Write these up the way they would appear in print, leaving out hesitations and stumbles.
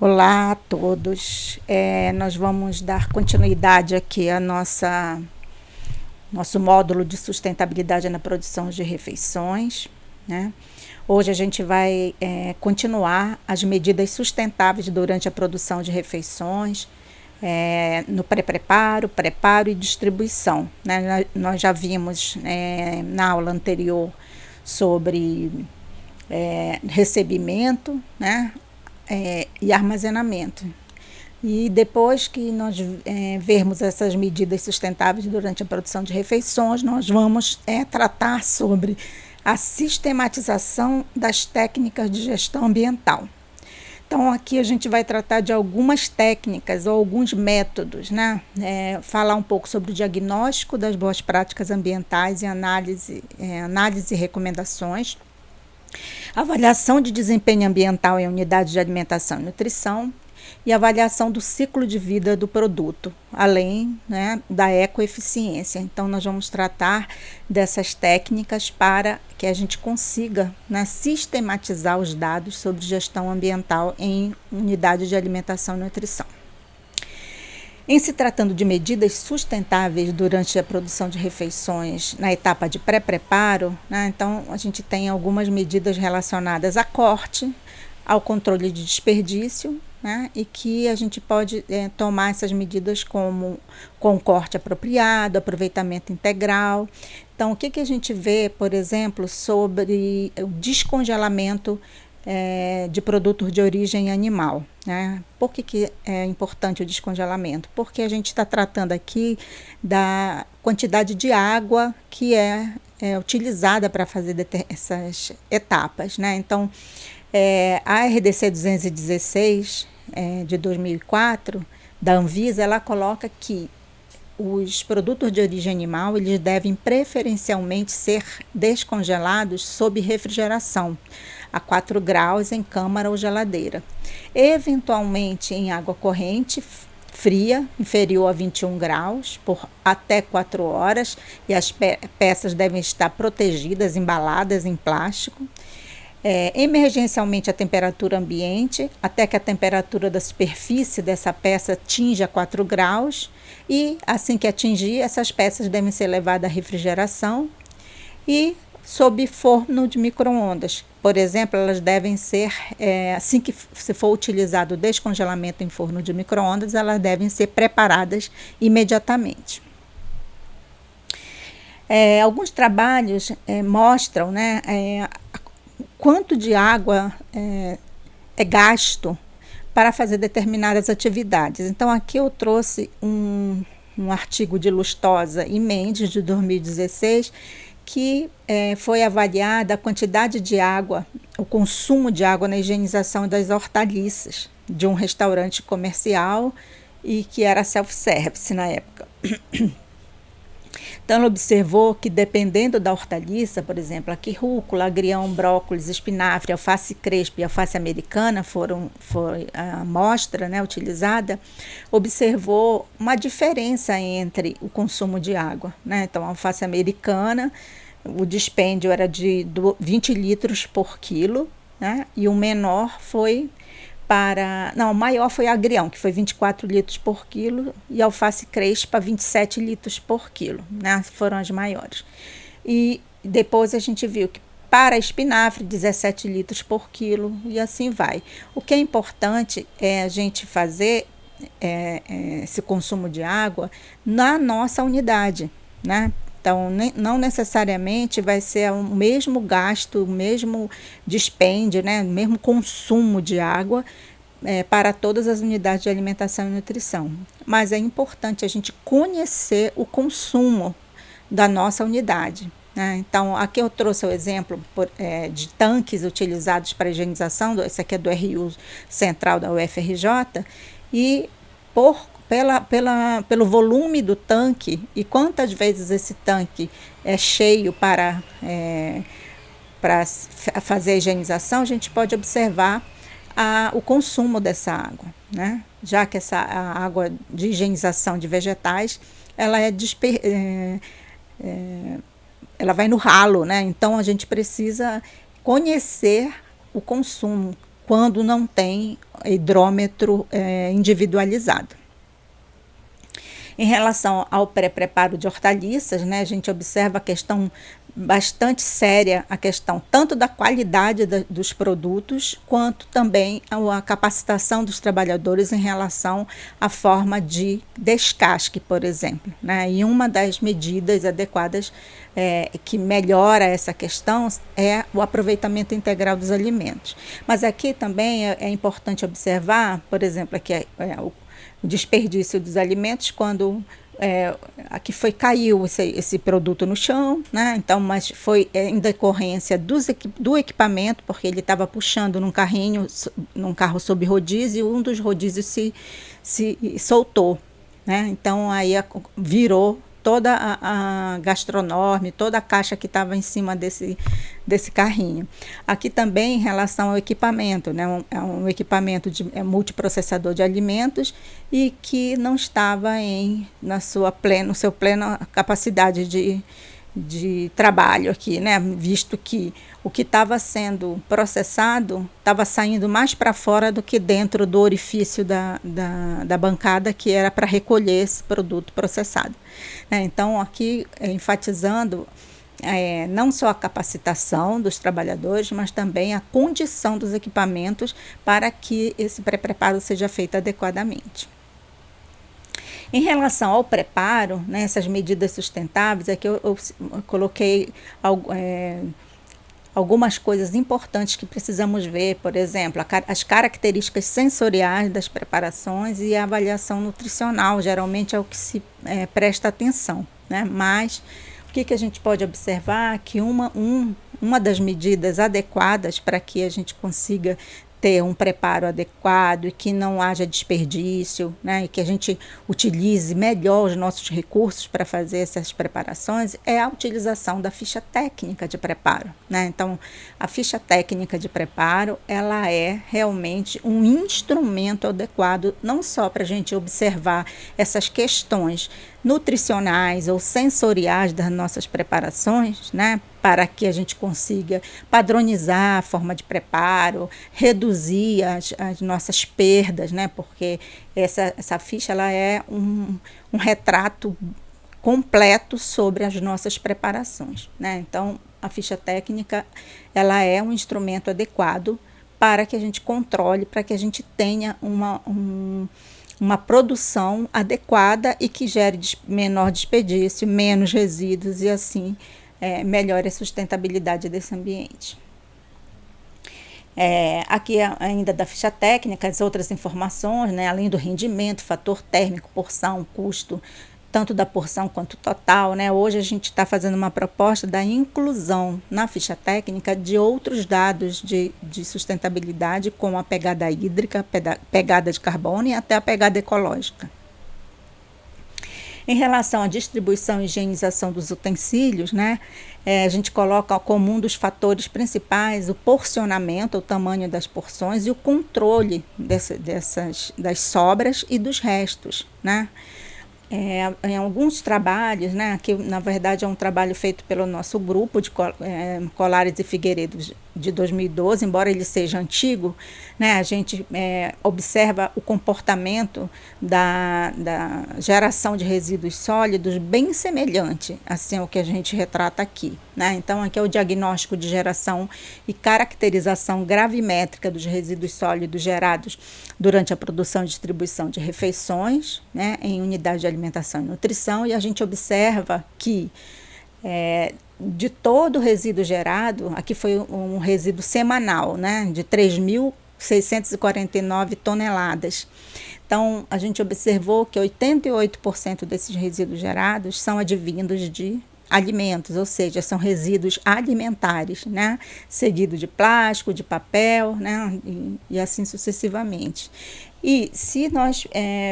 Olá a todos. Nós vamos dar continuidade aqui a nosso módulo de sustentabilidade na produção de refeições, né? Hoje a gente vai continuar as medidas sustentáveis durante a produção de refeições, no pré-preparo, preparo e distribuição, né? Nós já vimos na aula anterior sobre recebimento, né? E armazenamento. E depois que nós vermos essas medidas sustentáveis durante a produção de refeições, nós vamos tratar sobre a sistematização das técnicas de gestão ambiental. Então, aqui a gente vai tratar de algumas técnicas ou alguns métodos, né? Falar um pouco sobre o diagnóstico das boas práticas ambientais e análise e recomendações, avaliação de desempenho ambiental em unidades de alimentação e nutrição e avaliação do ciclo de vida do produto, além, né, da ecoeficiência. Então, nós vamos tratar dessas técnicas para que a gente consiga, né, sistematizar os dados sobre gestão ambiental em unidades de alimentação e nutrição. Em se tratando de medidas sustentáveis durante a produção de refeições na etapa de pré-preparo, né, então a gente tem algumas medidas relacionadas a corte, ao controle de desperdício, né, e que a gente pode tomar essas medidas com corte apropriado, aproveitamento integral. Então, o que a gente vê, por exemplo, sobre o descongelamento de produtos de origem animal, né? Por que é importante o descongelamento? Porque a gente está tratando aqui da quantidade de água que é utilizada para fazer essas etapas, né? Então, a RDC 216 de 2004 da Anvisa, ela coloca que os produtos de origem animal eles devem preferencialmente ser descongelados sob refrigeração a 4 graus em câmara ou geladeira, eventualmente em água corrente fria, inferior a 21 graus, por até 4 horas, e as peças devem estar protegidas, embaladas em plástico. Emergencialmente a temperatura ambiente, até que a temperatura da superfície dessa peça atinja 4 graus, e assim que atingir, essas peças devem ser levadas à refrigeração e sob forno de micro-ondas. Por exemplo, elas devem ser, assim que se for utilizado o descongelamento em forno de micro-ondas, elas devem ser preparadas imediatamente. Alguns trabalhos mostram, né, quanto de água é gasto para fazer determinadas atividades. Então, aqui eu trouxe um artigo de Lustosa e Mendes, de 2016, que foi avaliada a quantidade de água, o consumo de água na higienização das hortaliças de um restaurante comercial e que era self-service na época. Então, ela observou que, dependendo da hortaliça, por exemplo, aqui rúcula, agrião, brócolis, espinafre, alface crespa e alface americana foi a amostra, né, utilizada, observou uma diferença entre o consumo de água, né? Então, a alface americana, o dispêndio era de 20 litros por quilo, né? E o menor foi o maior foi agrião, que foi 24 litros por quilo, e alface crespa, 27 litros por quilo, né? Foram as maiores. E depois a gente viu que para espinafre, 17 litros por quilo, e assim vai. O que é importante é a gente fazer esse consumo de água na nossa unidade, né? Então, não necessariamente vai ser o mesmo gasto, o mesmo dispêndio, né, o mesmo consumo de água para todas as unidades de alimentação e nutrição. Mas é importante a gente conhecer o consumo da nossa unidade, né? Então, aqui eu trouxe o exemplo de tanques utilizados para higienização, esse aqui é do RU Central da UFRJ, e pelo volume do tanque e quantas vezes esse tanque é cheio para fazer a higienização, a gente pode observar o consumo dessa água, né? Já que a água de higienização de vegetais, ela ela vai no ralo, né? Então a gente precisa conhecer o consumo quando não tem hidrômetro individualizado. Em relação ao pré-preparo de hortaliças, né, a gente observa a questão bastante séria, a questão tanto da qualidade dos produtos, quanto também a capacitação dos trabalhadores em relação à forma de descasque, por exemplo, né? E uma das medidas adequadas que melhora essa questão é o aproveitamento integral dos alimentos. Mas aqui também é importante observar, por exemplo, aqui o desperdício dos alimentos quando aqui caiu esse produto no chão, né? Então, mas foi em decorrência do equipamento, porque ele estava puxando num carro sob rodízio, e um dos rodízios se soltou, né? Então aí virou toda a gastronorme, toda a caixa que estava em cima desse carrinho. Aqui também em relação ao equipamento, né? Um equipamento multiprocessador de alimentos e que não estava no seu plena capacidade de trabalho aqui, né? Visto que o que estava sendo processado estava saindo mais para fora do que dentro do orifício da bancada, que era para recolher esse produto processado. Então, aqui enfatizando não só a capacitação dos trabalhadores, mas também a condição dos equipamentos para que esse pré-preparo seja feito adequadamente. Em relação ao preparo, né, essas medidas sustentáveis, é que eu coloquei algumas coisas importantes que precisamos ver, por exemplo, as características sensoriais das preparações e a avaliação nutricional, geralmente é o que se presta atenção, né? Mas o que a gente pode observar? Que uma das medidas adequadas para que a gente consiga ter um preparo adequado e que não haja desperdício, né, e que a gente utilize melhor os nossos recursos para fazer essas preparações, é a utilização da ficha técnica de preparo, né? Então, a ficha técnica de preparo, ela é realmente um instrumento adequado, não só para a gente observar essas questões nutricionais ou sensoriais das nossas preparações, né, para que a gente consiga padronizar a forma de preparo, reduzir as nossas perdas, né, porque essa ficha ela é um retrato completo sobre as nossas preparações, né? Então, a ficha técnica ela é um instrumento adequado para que a gente controle, para que a gente tenha uma produção adequada e que gere menor desperdício, menos resíduos e assim melhore a sustentabilidade desse ambiente. Aqui ainda da ficha técnica, as outras informações, né, além do rendimento, fator térmico, porção, custo, tanto da porção quanto total, né? Hoje a gente está fazendo uma proposta da inclusão na ficha técnica de outros dados de sustentabilidade, como a pegada hídrica, pegada de carbono e até a pegada ecológica. Em relação à distribuição e higienização dos utensílios, né, a gente coloca como um dos fatores principais o porcionamento, o tamanho das porções e o controle das sobras e dos restos, né? Em alguns trabalhos, né, que na verdade é um trabalho feito pelo nosso grupo de Colares e Figueiredo de 2012, embora ele seja antigo, né, a gente observa o comportamento da geração de resíduos sólidos bem semelhante assim ao que a gente retrata aqui, né? Então aqui é o diagnóstico de geração e caracterização gravimétrica dos resíduos sólidos gerados durante a produção e distribuição de refeições, né, em unidade de alimentação e nutrição, e a gente observa que de todo o resíduo gerado, aqui foi um resíduo semanal, né, de 3.649 toneladas. Então, a gente observou que 88% desses resíduos gerados são advindos de alimentos, ou seja, são resíduos alimentares, né, seguido de plástico, de papel, né, e assim sucessivamente. E se nós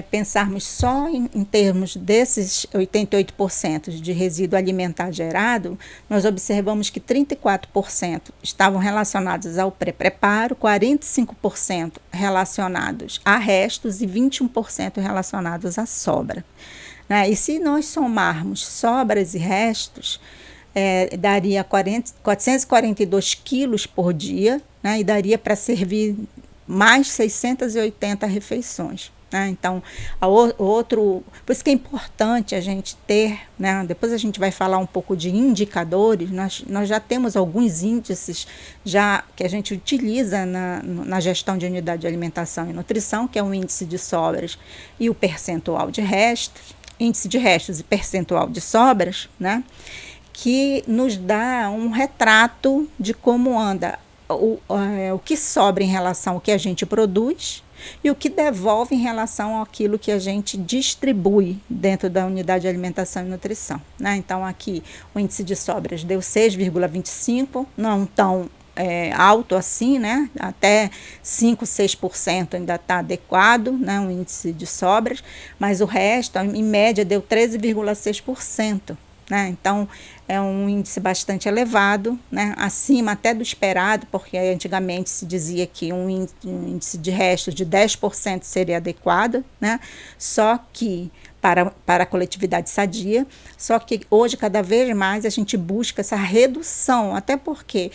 pensarmos só em termos desses 88% de resíduo alimentar gerado, nós observamos que 34% estavam relacionados ao pré-preparo, 45% relacionados a restos e 21% relacionados à sobra, né? E se nós somarmos sobras e restos, daria 442 quilos por dia, né? E daria para servir mais 680 refeições. Então, por isso que é importante a gente ter, né, depois a gente vai falar um pouco de indicadores, nós já temos alguns índices já que a gente utiliza na gestão de unidade de alimentação e nutrição, que é o índice de sobras e o percentual de restos, índice de restos e percentual de sobras, né, que nos dá um retrato de como anda o que sobra em relação ao que a gente produz e o que devolve em relação àquilo que a gente distribui dentro da unidade de alimentação e nutrição, né? Então, aqui o índice de sobras deu 6,25, não tão alto assim, né? Até 5, 6% ainda está adequado, né? O índice de sobras, mas o resto, em média, deu 13,6%. Né? Então, é um índice bastante elevado, né? Acima até do esperado, porque antigamente se dizia que um índice de restos de 10% seria adequado, né? Só que para a coletividade sadia, só que hoje cada vez mais a gente busca essa redução, até porque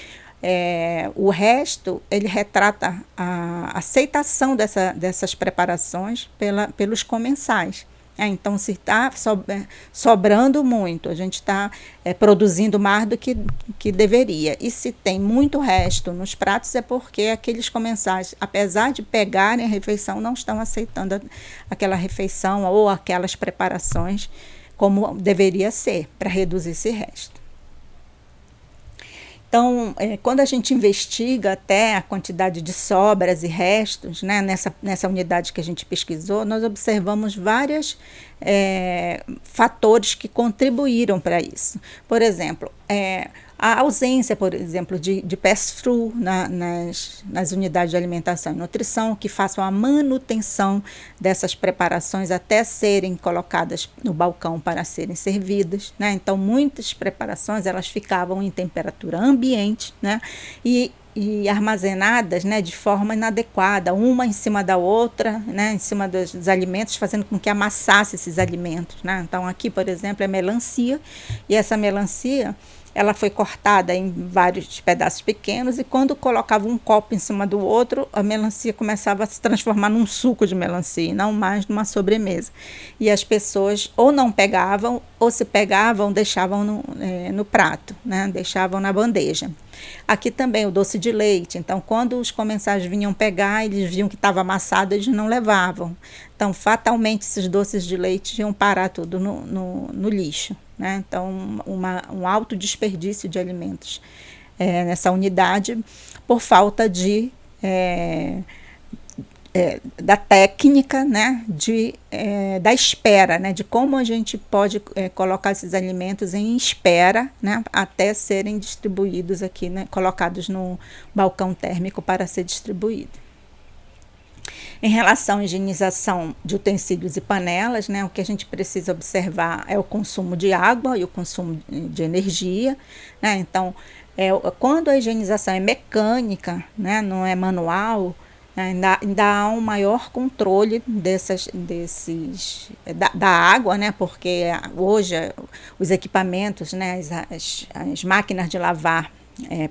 o resto ele retrata a aceitação dessas preparações pelos comensais. Então, se está sobrando muito, a gente está produzindo mais do que deveria. E se tem muito resto nos pratos, é porque aqueles comensais, apesar de pegarem a refeição, não estão aceitando aquela refeição ou aquelas preparações como deveria ser, para reduzir esse resto. Então, quando a gente investiga até a quantidade de sobras e restos, né, nessa unidade que a gente pesquisou, nós observamos vários fatores que contribuíram para isso. Por exemplo, a ausência, por exemplo, de pass-through nas unidades de alimentação e nutrição, que façam a manutenção dessas preparações até serem colocadas no balcão para serem servidas, né? Então, muitas preparações elas ficavam em temperatura ambiente, né? E armazenadas, né, de forma inadequada, uma em cima da outra, né, em cima dos alimentos, fazendo com que amassasse esses alimentos, né? Então, aqui, por exemplo, é melancia, e essa melancia ela foi cortada em vários pedaços pequenos e quando colocava um copo em cima do outro, a melancia começava a se transformar num suco de melancia, não mais numa sobremesa. E as pessoas ou não pegavam, ou se pegavam, deixavam no prato, né? Deixavam na bandeja. Aqui também o doce de leite. Então, quando os comensais vinham pegar, eles viam que estava amassado, eles não levavam. Então, fatalmente, esses doces de leite iam parar tudo no lixo, né? Então, um alto desperdício de alimentos nessa unidade por falta da técnica, né, da espera, né, de como a gente pode colocar esses alimentos em espera, né, até serem distribuídos aqui, né, colocados no balcão térmico para ser distribuído. Em relação à higienização de utensílios e panelas, né, o que a gente precisa observar é o consumo de água e o consumo de energia, né? Então, quando a higienização é mecânica, né, não é manual, ainda há um maior controle da água, né? Porque hoje os equipamentos, né? As máquinas de lavar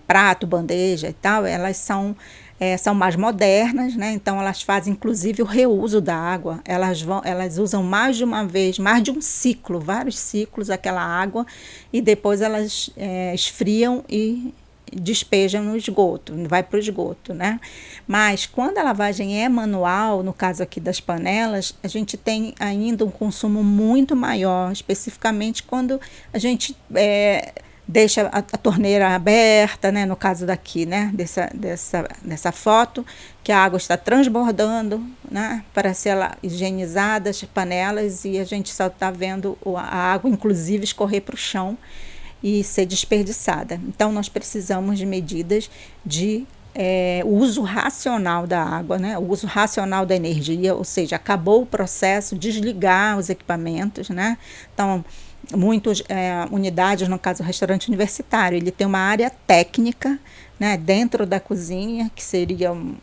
prato, bandeja e tal, elas são mais modernas, né? Então elas fazem inclusive o reuso da água, elas usam mais de uma vez, mais de um ciclo, vários ciclos aquela água e depois elas esfriam e despejam no esgoto, vai para o esgoto, né? Mas quando a lavagem é manual, no caso aqui das panelas, a gente tem ainda um consumo muito maior, especificamente quando a gente deixa a torneira aberta, né? No caso daqui, né? Dessa foto, que a água está transbordando, né? Para ser higienizada as panelas e a gente só está vendo a água, inclusive, escorrer para o chão e ser desperdiçada. Então, nós precisamos de medidas de uso racional da água, né? O uso racional da energia, ou seja, acabou o processo, desligar os equipamentos, né? Então, muitas unidades, no caso o restaurante universitário, ele tem uma área técnica, né, dentro da cozinha, que seria um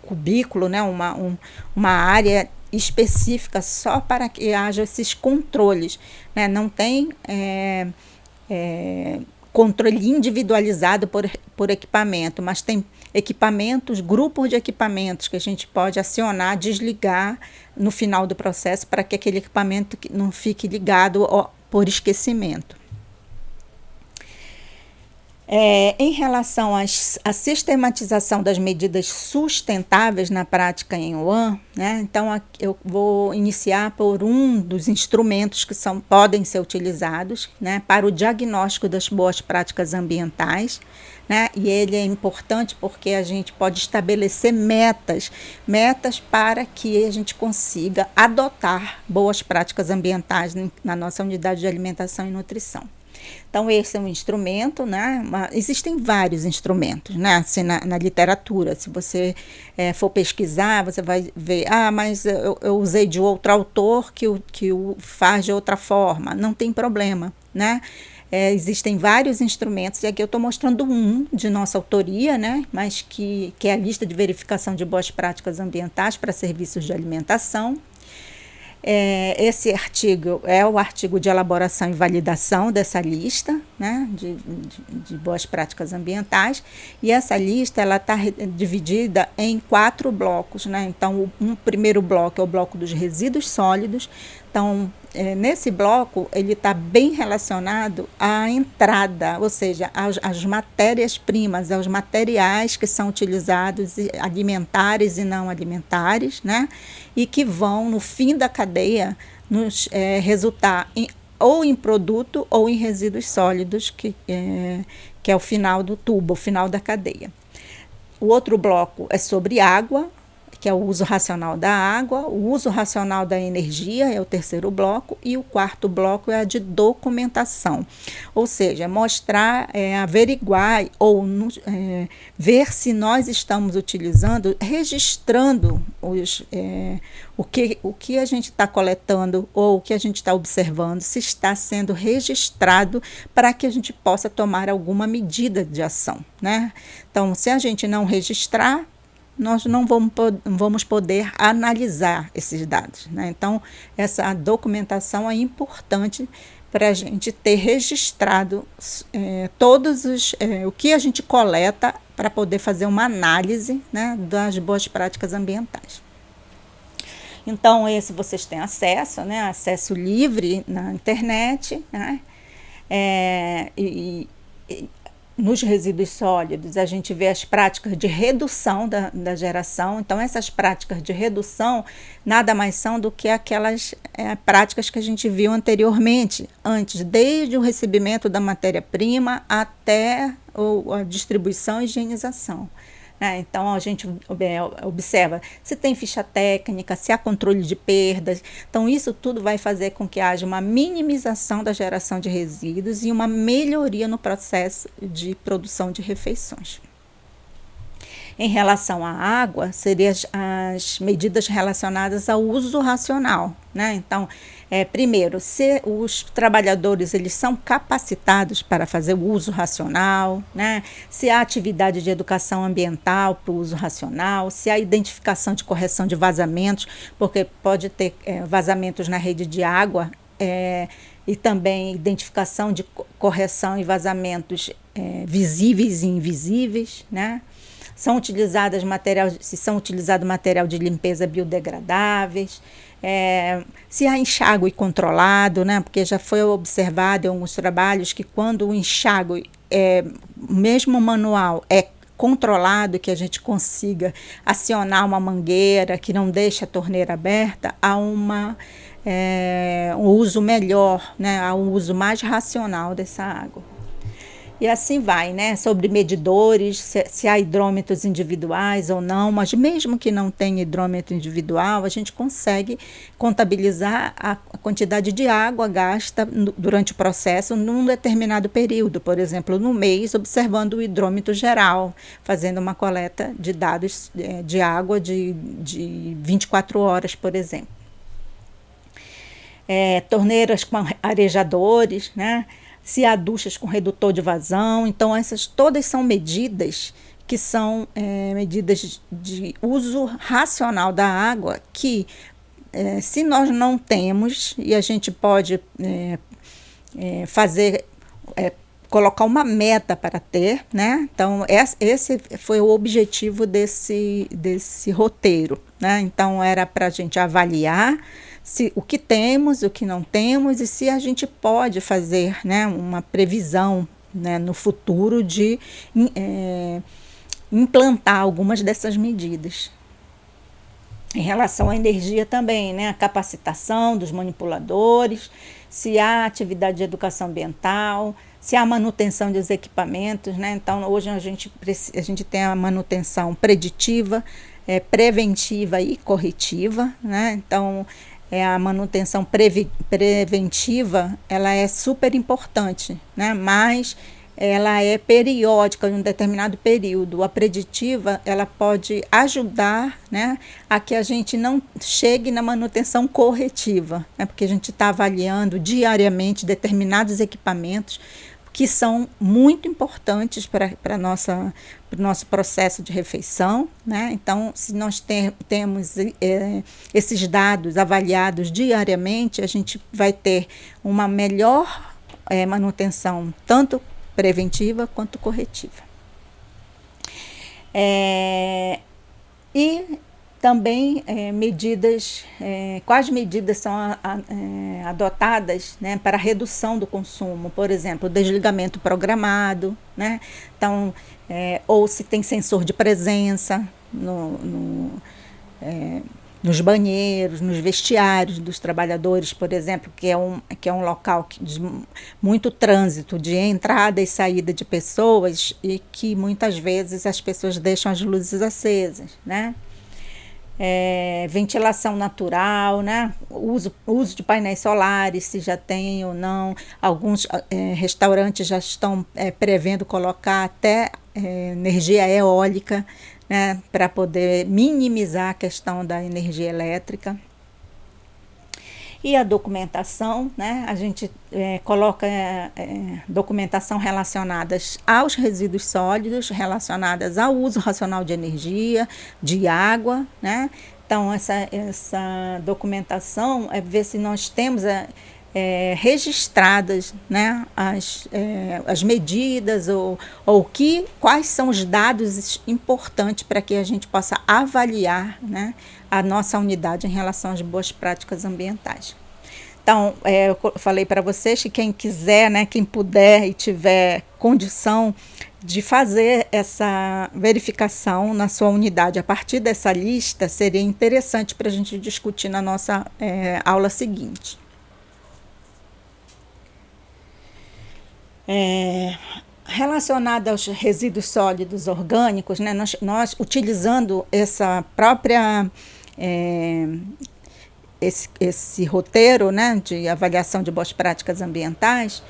cubículo, né, uma área específica só para que haja esses controles, né? Não tem controle individualizado por equipamento, mas tem equipamentos, grupos de equipamentos que a gente pode acionar, desligar no final do processo para que aquele equipamento não fique ligado por esquecimento. Em relação à sistematização das medidas sustentáveis na prática em One, né, então eu vou iniciar por um dos instrumentos que podem ser utilizados, né, para o diagnóstico das boas práticas ambientais, né, e ele é importante porque a gente pode estabelecer metas para que a gente consiga adotar boas práticas ambientais na nossa unidade de alimentação e nutrição. Então, esse é um instrumento, né? Existem vários instrumentos, né? Assim, na literatura. Se você for pesquisar, você vai ver, mas eu usei de outro autor que o faz de outra forma. Não tem problema, né? Existem vários instrumentos, e aqui eu estou mostrando um de nossa autoria, né? Mas que é a lista de verificação de boas práticas ambientais para serviços de alimentação. Esse artigo é o artigo de elaboração e validação dessa lista, né, de boas práticas ambientais, e essa lista está dividida em 4 blocos, né? Então, um primeiro bloco é o bloco dos resíduos sólidos. Então, nesse bloco, ele está bem relacionado à entrada, ou seja, às matérias-primas, aos materiais que são utilizados, alimentares e não alimentares, né? E que vão, no fim da cadeia, resultar ou em produto ou em resíduos sólidos, que é o final do tubo, o final da cadeia. O outro bloco é sobre água, que é o uso racional da água, o uso racional da energia é o terceiro bloco, e o quarto bloco é a de documentação, ou seja, mostrar, averiguar ou ver se nós estamos utilizando, registrando o que a gente está coletando ou o que a gente está observando, se está sendo registrado para que a gente possa tomar alguma medida de ação, né? Então, se a gente não registrar, nós não vamos poder analisar esses dados, né? Então, essa documentação é importante para a gente ter registrado o que a gente coleta para poder fazer uma análise, né, das boas práticas ambientais. Então, esse vocês têm acesso, né, acesso livre na internet, né? Nos resíduos sólidos, a gente vê as práticas de redução da geração. Então, essas práticas de redução nada mais são do que aquelas práticas que a gente viu anteriormente, desde o recebimento da matéria-prima até a distribuição e higienização. Então, a gente observa se tem ficha técnica, se há controle de perdas. Então, isso tudo vai fazer com que haja uma minimização da geração de resíduos e uma melhoria no processo de produção de refeições. Em relação à água, seriam as medidas relacionadas ao uso racional, né? Então, primeiro, se os trabalhadores eles são capacitados para fazer o uso racional, né? Se há atividade de educação ambiental para o uso racional, se há identificação de correção de vazamentos, porque pode ter vazamentos na rede de água, e também identificação de correção e vazamentos visíveis e invisíveis, né? Se são utilizado material de limpeza biodegradáveis, se há enxágue controlado, né? Porque já foi observado em alguns trabalhos que quando o enxágue, mesmo manual, é controlado, que a gente consiga acionar uma mangueira que não deixe a torneira aberta, há um uso melhor, né? Há um uso mais racional dessa água. E assim vai, né? Sobre medidores, se há hidrômetros individuais ou não, mas mesmo que não tenha hidrômetro individual, a gente consegue contabilizar a quantidade de água gasta durante o processo num determinado período, por exemplo, no mês, observando o hidrômetro geral, fazendo uma coleta de dados de água de 24 horas, por exemplo. Torneiras com arejadores, né? Se há duchas com redutor de vazão. Então, essas todas são medidas que são medidas de uso racional da água que, se nós não temos, e a gente pode fazer colocar uma meta para ter, né? Então, esse foi o objetivo desse roteiro, né? Então, era para a gente avaliar o que temos, o que não temos e se a gente pode fazer, né, uma previsão, né, no futuro de implantar algumas dessas medidas. Em relação à energia também, né, a capacitação dos manipuladores, se há atividade de educação ambiental, se há manutenção dos equipamentos, né? Então, hoje a gente tem a manutenção preditiva, preventiva e corretiva, né? Então, a manutenção preventiva, ela é super importante, né? Mas ela é periódica em um determinado período. A preditiva, ela pode ajudar, né, a que a gente não chegue na manutenção corretiva, né, porque a gente está avaliando diariamente determinados equipamentos que são muito importantes para o nosso processo de refeição, né? Então, se nós temos esses dados avaliados diariamente, a gente vai ter uma melhor manutenção, tanto preventiva quanto corretiva. E também quais medidas são adotadas, né, para a redução do consumo, por exemplo, o desligamento programado, né? Então, ou se tem sensor de presença nos banheiros, nos vestiários dos trabalhadores, por exemplo, que é um local de muito trânsito, de entrada e saída de pessoas e que muitas vezes as pessoas deixam as luzes acesas, né? Ventilação natural, né? Uso de painéis solares, se já tem ou não. Alguns restaurantes já estão prevendo colocar até energia eólica, né, para poder minimizar a questão da energia elétrica. E a documentação, né, a gente coloca documentação relacionadas aos resíduos sólidos, relacionadas ao uso racional de energia, de água, né? Então, essa documentação é ver se nós temos registradas, né, as medidas ou quais são os dados importantes para que a gente possa avaliar, né, a nossa unidade em relação às boas práticas ambientais. Então, eu falei para vocês que quem quiser, né, quem puder e tiver condição de fazer essa verificação na sua unidade a partir dessa lista, seria interessante para a gente discutir na nossa aula seguinte. Relacionado aos resíduos sólidos orgânicos, né, nós utilizando essa própria esse roteiro, né, de avaliação de boas práticas ambientais,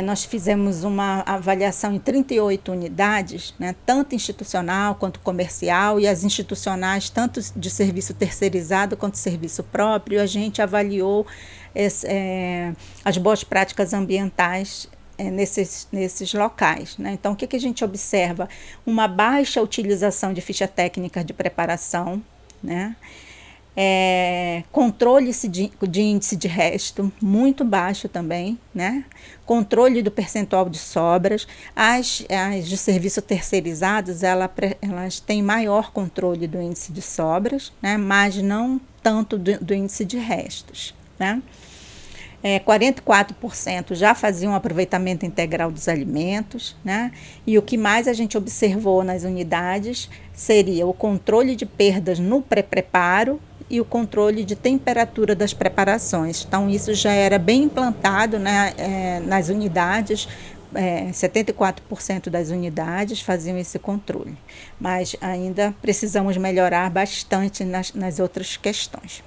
nós fizemos uma avaliação em 38 unidades, né, tanto institucional quanto comercial, e as institucionais, tanto de serviço terceirizado quanto serviço próprio. A gente avaliou as boas práticas ambientais nesses locais, né? Então, o que a gente observa? Uma baixa utilização de ficha técnica de preparação, né? Controle de índice de resto, muito baixo também, né? Controle do percentual de sobras. As de serviço terceirizados, elas têm maior controle do índice de sobras, né? Mas não tanto do índice de restos, né? 44% já faziam aproveitamento integral dos alimentos, né? E o que mais a gente observou nas unidades seria o controle de perdas no pré-preparo e o controle de temperatura das preparações. Então, isso já era bem implantado, né, nas unidades. 74% das unidades faziam esse controle, mas ainda precisamos melhorar bastante nas outras questões.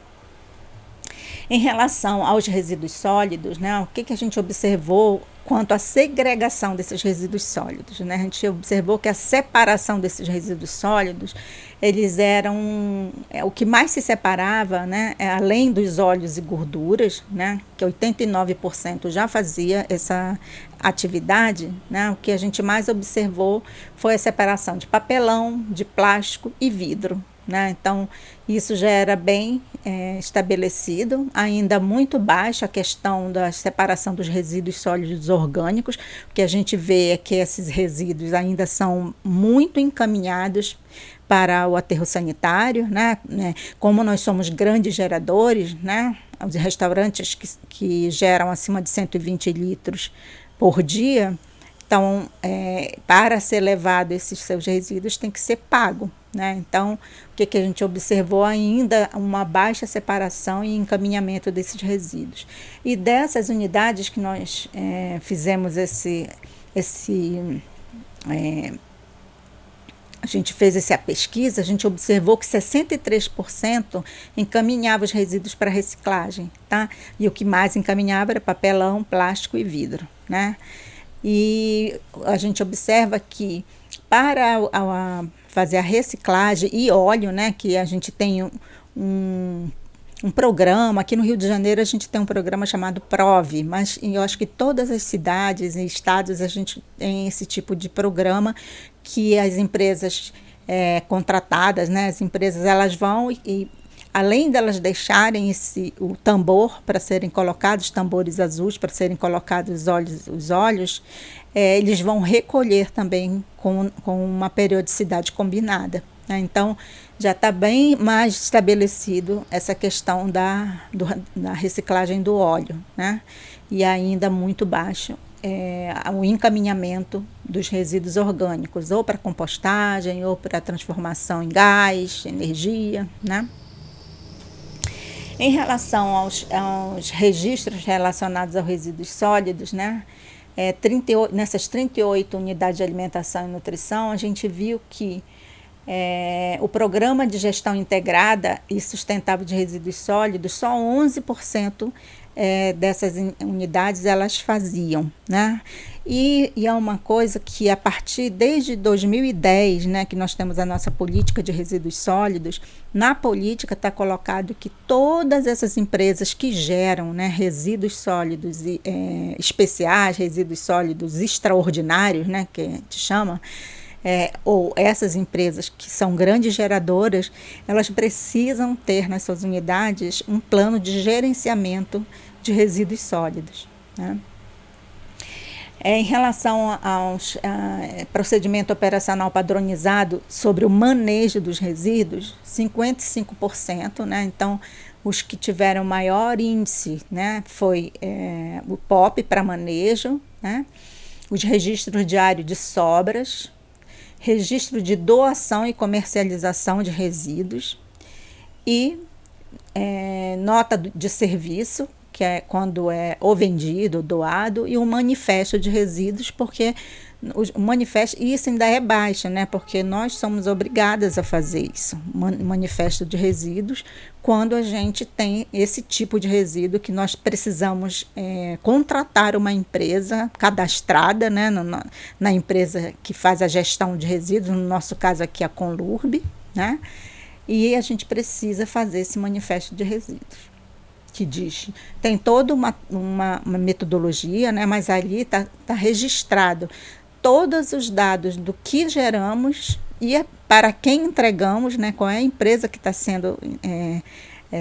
Em relação aos resíduos sólidos, né, o que a gente observou quanto à segregação desses resíduos sólidos, né? A gente observou que a separação desses resíduos sólidos eles eram o que mais se separava, né, além dos óleos e gorduras, né, que 89% já fazia essa atividade, né, o que a gente mais observou foi a separação de papelão, de plástico e vidro. Né? Então, isso já era bem estabelecido, ainda muito baixa a questão da separação dos resíduos sólidos orgânicos. O que a gente vê é que esses resíduos ainda são muito encaminhados para o aterro sanitário, né? Como nós somos grandes geradores, né? Os restaurantes que geram acima de 120 litros por dia, então, para ser levado esses seus resíduos tem que ser pago. Né? Então, o que a gente observou ainda? Uma baixa separação e encaminhamento desses resíduos. E dessas unidades que nós fizemos a gente fez essa pesquisa, a gente observou que 63% encaminhava os resíduos para reciclagem, tá? E o que mais encaminhava era papelão, plástico e vidro, né? E a gente observa que para fazer a reciclagem e óleo, né, que a gente tem um programa, aqui no Rio de Janeiro a gente tem um programa chamado PROVE, mas eu acho que todas as cidades e estados a gente tem esse tipo de programa que as empresas contratadas, né, as empresas elas vão e além delas deixarem o tambor para serem colocados, tambores azuis para serem colocados os óleos, eles vão recolher também com uma periodicidade combinada. Né? Então, já está bem mais estabelecido essa questão da reciclagem do óleo, né? E ainda muito baixo o encaminhamento dos resíduos orgânicos, ou para compostagem, ou para transformação em gás, energia, né? Em relação aos registros relacionados aos resíduos sólidos, né, nessas 38 unidades de alimentação e nutrição, a gente viu que o programa de gestão integrada e sustentável de resíduos sólidos, só 11% dessas unidades elas faziam, né? E é uma coisa que a partir desde 2010, né, que nós temos a nossa política de resíduos sólidos, na política está colocado que todas essas empresas que geram, né, resíduos sólidos especiais, resíduos sólidos extraordinários, né, que a gente chama, ou essas empresas que são grandes geradoras, elas precisam ter nas suas unidades um plano de gerenciamento de resíduos sólidos. Né? Em relação ao procedimento operacional padronizado sobre o manejo dos resíduos, 55%, né? Então, os que tiveram maior índice, né, foi o POP para manejo, né? Os registros diários de sobras, registro de doação e comercialização de resíduos e nota de serviço, que é quando é ou vendido ou doado, e um manifesto de resíduos, porque o manifesto, e isso ainda é baixo, né? Porque nós somos obrigadas a fazer isso, manifesto de resíduos, quando a gente tem esse tipo de resíduo que nós precisamos contratar uma empresa cadastrada, né? Na empresa que faz a gestão de resíduos, no nosso caso aqui a Conlurb, né? E a gente precisa fazer esse manifesto de resíduos. Que diz, tem toda uma metodologia, né, mas ali está registrado todos os dados do que geramos e para quem entregamos, né, qual é a empresa que está sendo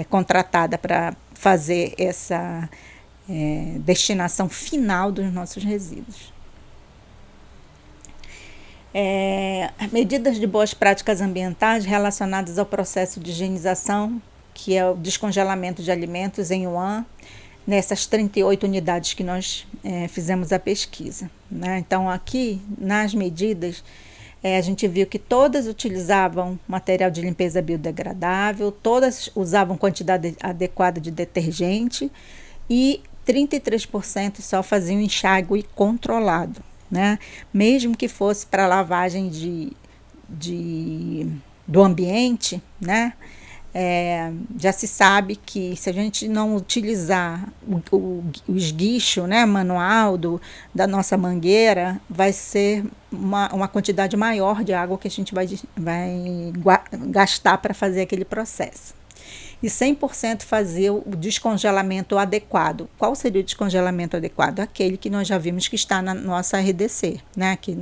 contratada para fazer essa destinação final dos nossos resíduos. Medidas de boas práticas ambientais relacionadas ao processo de higienização, que é o descongelamento de alimentos em UAN, nessas 38 unidades que nós fizemos a pesquisa. Né? Então, aqui, nas medidas, a gente viu que todas utilizavam material de limpeza biodegradável, todas usavam quantidade adequada de detergente e 33% só faziam enxágue controlado. Né? Mesmo que fosse para lavagem do ambiente, né? Já se sabe que se a gente não utilizar o esguicho, né, manual da nossa mangueira, vai ser uma quantidade maior de água que a gente vai gastar para fazer aquele processo. E 100% fazer o descongelamento adequado. Qual seria o descongelamento adequado? Aquele que nós já vimos que está na nossa RDC, né? Que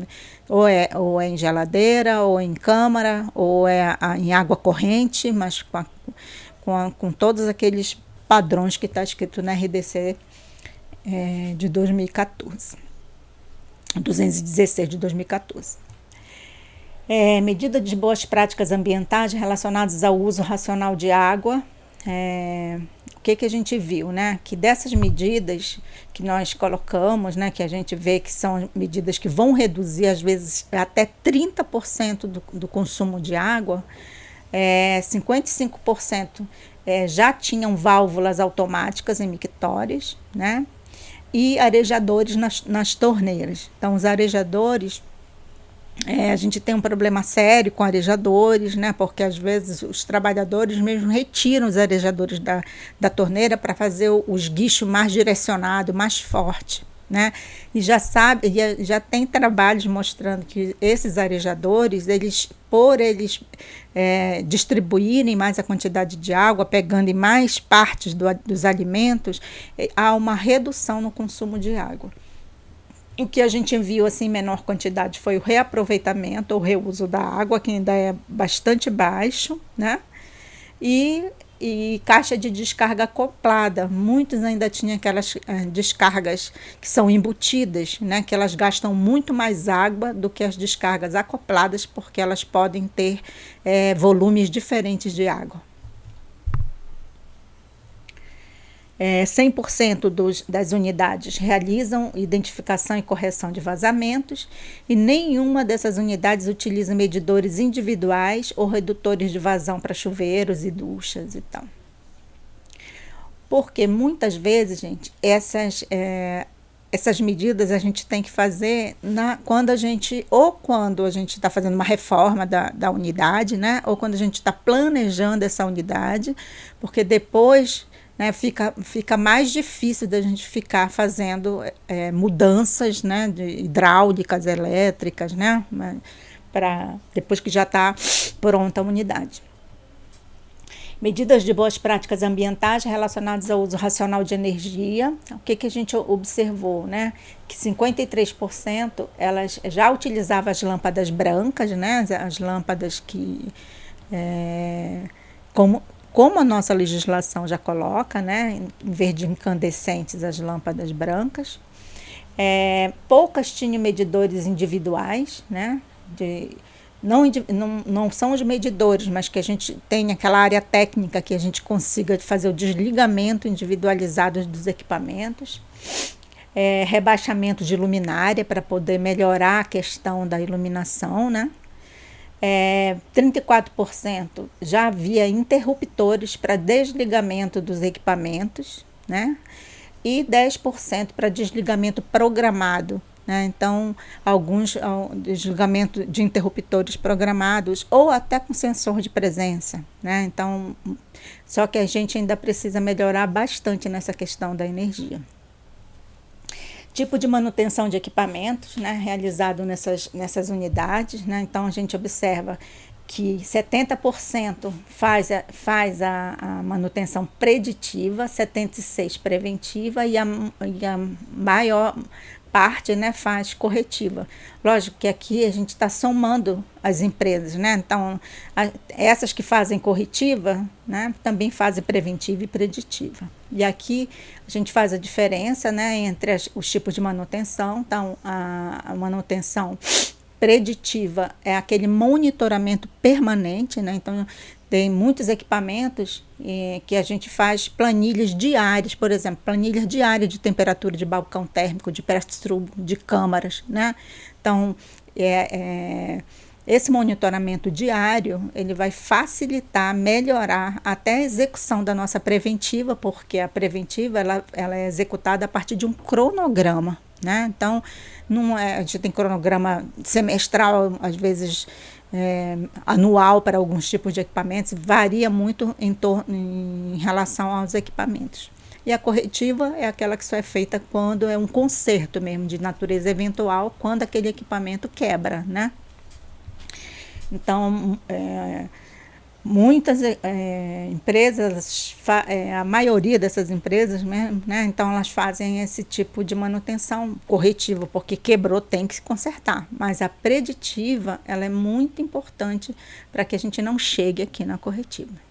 ou é em geladeira, ou em câmara, ou em água corrente, mas com todos aqueles padrões que está escrito na RDC de 2014. 216 de 2014. Medida de boas práticas ambientais relacionadas ao uso racional de água. O que a gente viu, né? Que dessas medidas que nós colocamos, né, que a gente vê que são medidas que vão reduzir, às vezes, até 30% do consumo de água, 55% já tinham válvulas automáticas em mictórios, né? E arejadores nas torneiras. Então, os arejadores... a gente tem um problema sério com arejadores, né? Porque às vezes os trabalhadores mesmo retiram os arejadores da torneira para fazer o esguicho mais direcionado, mais forte, né? E já tem trabalhos mostrando que esses arejadores, por eles distribuírem mais a quantidade de água, pegando em mais partes dos alimentos, há uma redução no consumo de água. O que a gente viu assim, em menor quantidade foi o reaproveitamento ou reuso da água, que ainda é bastante baixo, né? E caixa de descarga acoplada. Muitos ainda tinham aquelas descargas que são embutidas, né? Que elas gastam muito mais água do que as descargas acopladas, porque elas podem ter volumes diferentes de água. 100% das unidades realizam identificação e correção de vazamentos e nenhuma dessas unidades utiliza medidores individuais ou redutores de vazão para chuveiros e duchas e tal. Porque muitas vezes, gente, essas medidas a gente tem que fazer quando a gente está fazendo uma reforma da unidade, né? Ou quando a gente está planejando essa unidade, porque depois... né, fica mais difícil da gente ficar fazendo mudanças, né, de hidráulicas, elétricas, né, depois que já está pronta a unidade. Medidas de boas práticas ambientais relacionadas ao uso racional de energia. O que a gente observou, né? Que 53% elas já utilizavam as lâmpadas brancas, né, as lâmpadas que como a nossa legislação já coloca, né, em vez de incandescentes, as lâmpadas brancas. Poucas tinham medidores individuais, né, não são os medidores, mas que a gente tem aquela área técnica que a gente consiga fazer o desligamento individualizado dos equipamentos. Rebaixamento de luminária para poder melhorar a questão da iluminação, né. 34% já havia interruptores para desligamento dos equipamentos, né? E 10% para desligamento programado, né? Então, alguns desligamento de interruptores programados ou até com sensor de presença, né? Então, só que a gente ainda precisa melhorar bastante nessa questão da energia. Tipo de manutenção de equipamentos, né, realizado nessas unidades, né? Então, a gente observa que 70% faz a manutenção preditiva, 76% preventiva e a maior parte, né, faz corretiva. Lógico que aqui a gente está somando as empresas, né? Então, essas que fazem corretiva, né, também fazem preventiva e preditiva. E aqui a gente faz a diferença, né, entre os tipos de manutenção. Então, a manutenção preditiva é aquele monitoramento permanente, né? Então, tem muitos equipamentos que a gente faz planilhas diárias, por exemplo, planilha diária de temperatura de balcão térmico, de pré-tubo, de câmaras, né? Então, esse monitoramento diário, ele vai facilitar, melhorar até a execução da nossa preventiva, porque a preventiva ela é executada a partir de um cronograma, né? Então, a gente tem cronograma semestral, às vezes anual para alguns tipos de equipamentos, varia muito em relação aos equipamentos. E a corretiva é aquela que só é feita quando é um conserto mesmo, de natureza eventual, quando aquele equipamento quebra, né? Então, muitas empresas, a maioria dessas empresas, né, então elas fazem esse tipo de manutenção corretiva, porque quebrou, tem que se consertar. Mas a preditiva, ela é muito importante para que a gente não chegue aqui na corretiva.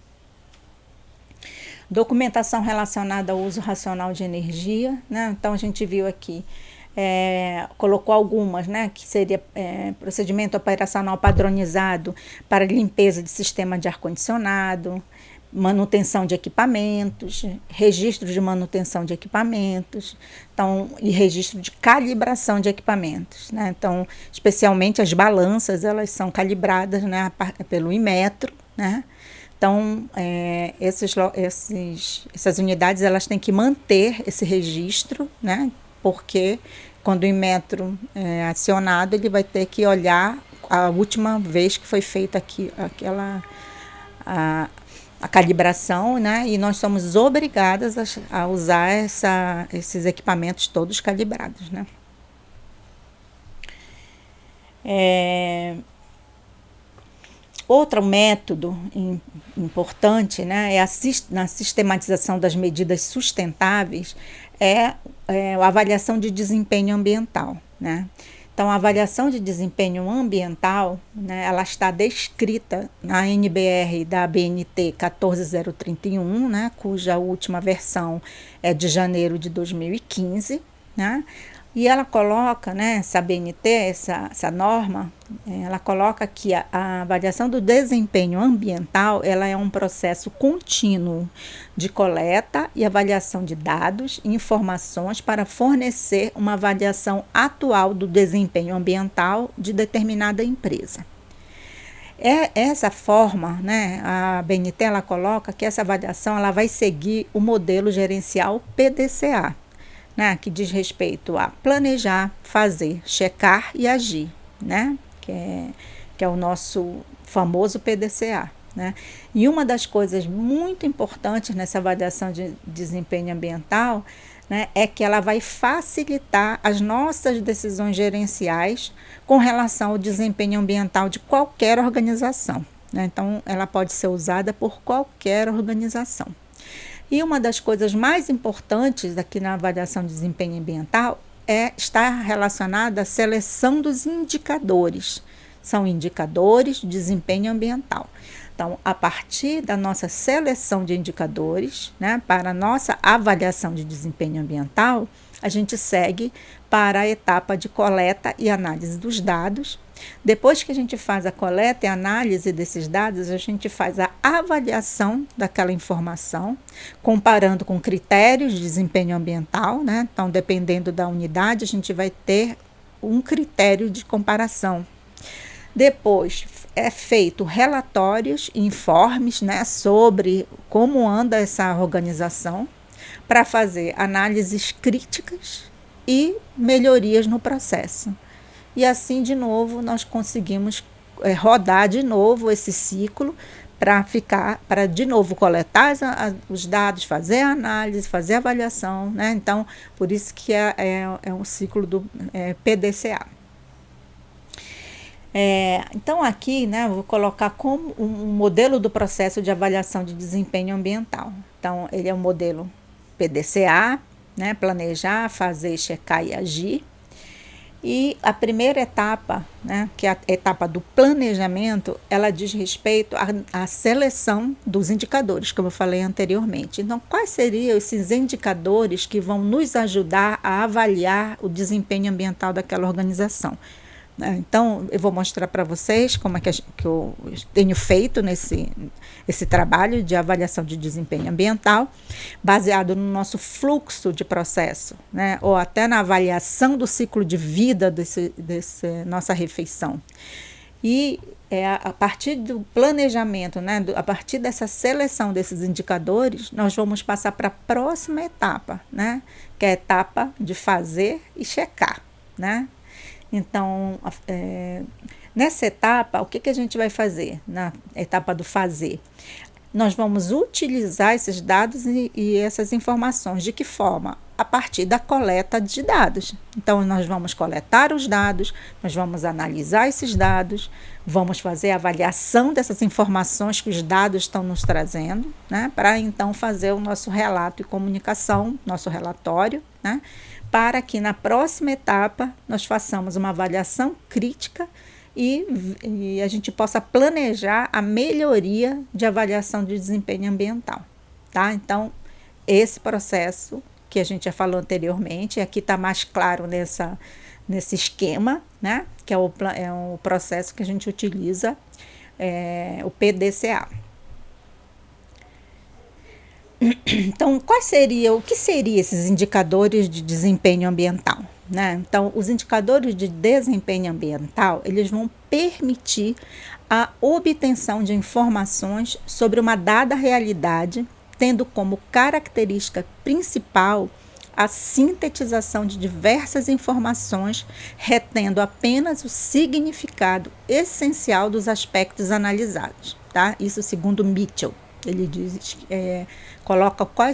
Documentação relacionada ao uso racional de energia, né? Então a gente viu aqui, colocou algumas, né? Que seria procedimento operacional padronizado para limpeza de sistema de ar-condicionado, manutenção de equipamentos, registro de manutenção de equipamentos, então, e registro de calibração de equipamentos, né? Então, especialmente as balanças, elas são calibradas, né, pelo Inmetro, né? Então, essas unidades, elas têm que manter esse registro, né? Porque quando o Inmetro é acionado, ele vai ter que olhar a última vez que foi feita a calibração, né? E nós somos obrigadas a usar esses equipamentos todos calibrados, né? Outro método importante, né, na sistematização das medidas sustentáveis é a avaliação de desempenho ambiental, né? Então, a avaliação de desempenho ambiental, né, ela está descrita na NBR da ABNT 14031, né, cuja última versão é de janeiro de 2015, né? E ela coloca, né, essa BNT, essa norma, ela coloca que a avaliação do desempenho ambiental, ela é um processo contínuo de coleta e avaliação de dados e informações para fornecer uma avaliação atual do desempenho ambiental de determinada empresa. Essa forma, né, a BNT, ela coloca que essa avaliação ela vai seguir o modelo gerencial PDCA, né, que diz respeito a planejar, fazer, checar e agir, né, que é o nosso famoso PDCA, né. E uma das coisas muito importantes nessa avaliação de desempenho ambiental, né, é que ela vai facilitar as nossas decisões gerenciais com relação ao desempenho ambiental de qualquer organização, né. Então, ela pode ser usada por qualquer organização. E uma das coisas mais importantes aqui na avaliação de desempenho ambiental está relacionada à seleção dos indicadores. São indicadores de desempenho ambiental. Então, a partir da nossa seleção de indicadores, né, para a nossa avaliação de desempenho ambiental, a gente segue para a etapa de coleta e análise dos dados. Depois que a gente faz a coleta e análise desses dados, a gente faz a avaliação daquela informação, comparando com critérios de desempenho ambiental, né? Então, dependendo da unidade, a gente vai ter um critério de comparação. Depois é feito relatórios e informes, né, sobre como anda essa organização, para fazer análises críticas e melhorias no processo. E assim, de novo, nós conseguimos rodar de novo esse ciclo para de novo coletar os dados, fazer a análise, fazer a avaliação, né? Então, por isso que é um ciclo do PDCA. Então, aqui, né, eu vou colocar como um modelo do processo de avaliação de desempenho ambiental. Então, ele é um modelo PDCA, né, planejar, fazer, checar e agir. E a primeira etapa, né, que é a etapa do planejamento, ela diz respeito à seleção dos indicadores, como eu falei anteriormente. Então, quais seriam esses indicadores que vão nos ajudar a avaliar o desempenho ambiental daquela organização? Então, eu vou mostrar para vocês como é que eu tenho feito esse trabalho de avaliação de desempenho ambiental, baseado no nosso fluxo de processo, né, ou até na avaliação do ciclo de vida desse nossa refeição. E a partir do planejamento, né, a partir dessa seleção desses indicadores, nós vamos passar para a próxima etapa, né, que é a etapa de fazer e checar, né? Então, Nessa etapa, o que a gente vai fazer? Na etapa do fazer, nós vamos utilizar esses dados e essas informações. De que forma? A partir da coleta de dados. Então, nós vamos coletar os dados, nós vamos analisar esses dados, vamos fazer a avaliação dessas informações que os dados estão nos trazendo, né, para então fazer o nosso relato e comunicação, nosso relatório, né, para que na próxima etapa nós façamos uma avaliação crítica e a gente possa planejar a melhoria de avaliação de desempenho ambiental, tá? Então, esse processo que a gente já falou anteriormente, aqui está mais claro nesse esquema, né? Que é o processo que a gente utiliza, o PDCA. Então, o que seriam esses indicadores de desempenho ambiental? Né? Então, os indicadores de desempenho ambiental, eles vão permitir a obtenção de informações sobre uma dada realidade, tendo como característica principal a sintetização de diversas informações, retendo apenas o significado essencial dos aspectos analisados. Tá? Isso segundo Mitchell. Ele diz, coloca qual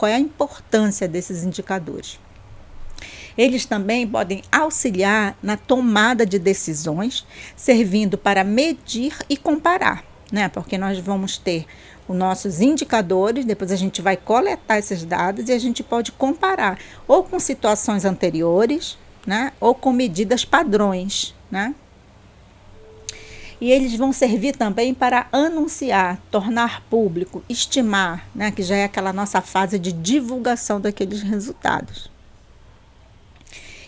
é a importância desses indicadores. Eles também podem auxiliar na tomada de decisões, servindo para medir e comparar, né? Porque nós vamos ter os nossos indicadores, depois a gente vai coletar esses dados e a gente pode comparar ou com situações anteriores, né? Ou com medidas padrões, né? E eles vão servir também para anunciar, tornar público, estimar, né, que já é aquela nossa fase de divulgação daqueles resultados.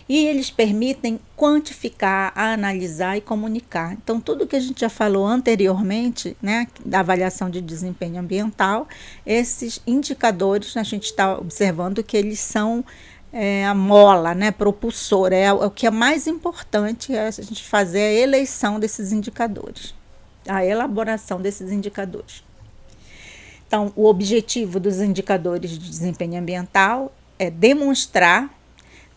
E eles permitem quantificar, analisar e comunicar. Então, tudo que a gente já falou anteriormente, né, da avaliação de desempenho ambiental, esses indicadores, a gente está observando que eles são a mola, né, propulsora, o que é mais importante é a gente fazer a eleição desses indicadores, a elaboração desses indicadores. Então, o objetivo dos indicadores de desempenho ambiental é demonstrar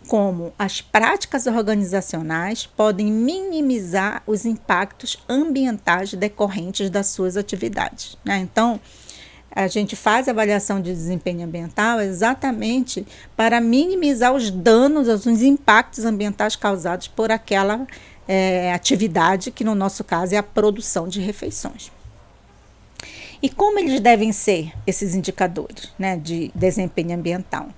como as práticas organizacionais podem minimizar os impactos ambientais decorrentes das suas atividades, né? Então, a gente faz a avaliação de desempenho ambiental exatamente para minimizar os danos, os impactos ambientais causados por aquela atividade, que no nosso caso é a produção de refeições. E como eles devem ser, esses indicadores, né, de desempenho ambiental?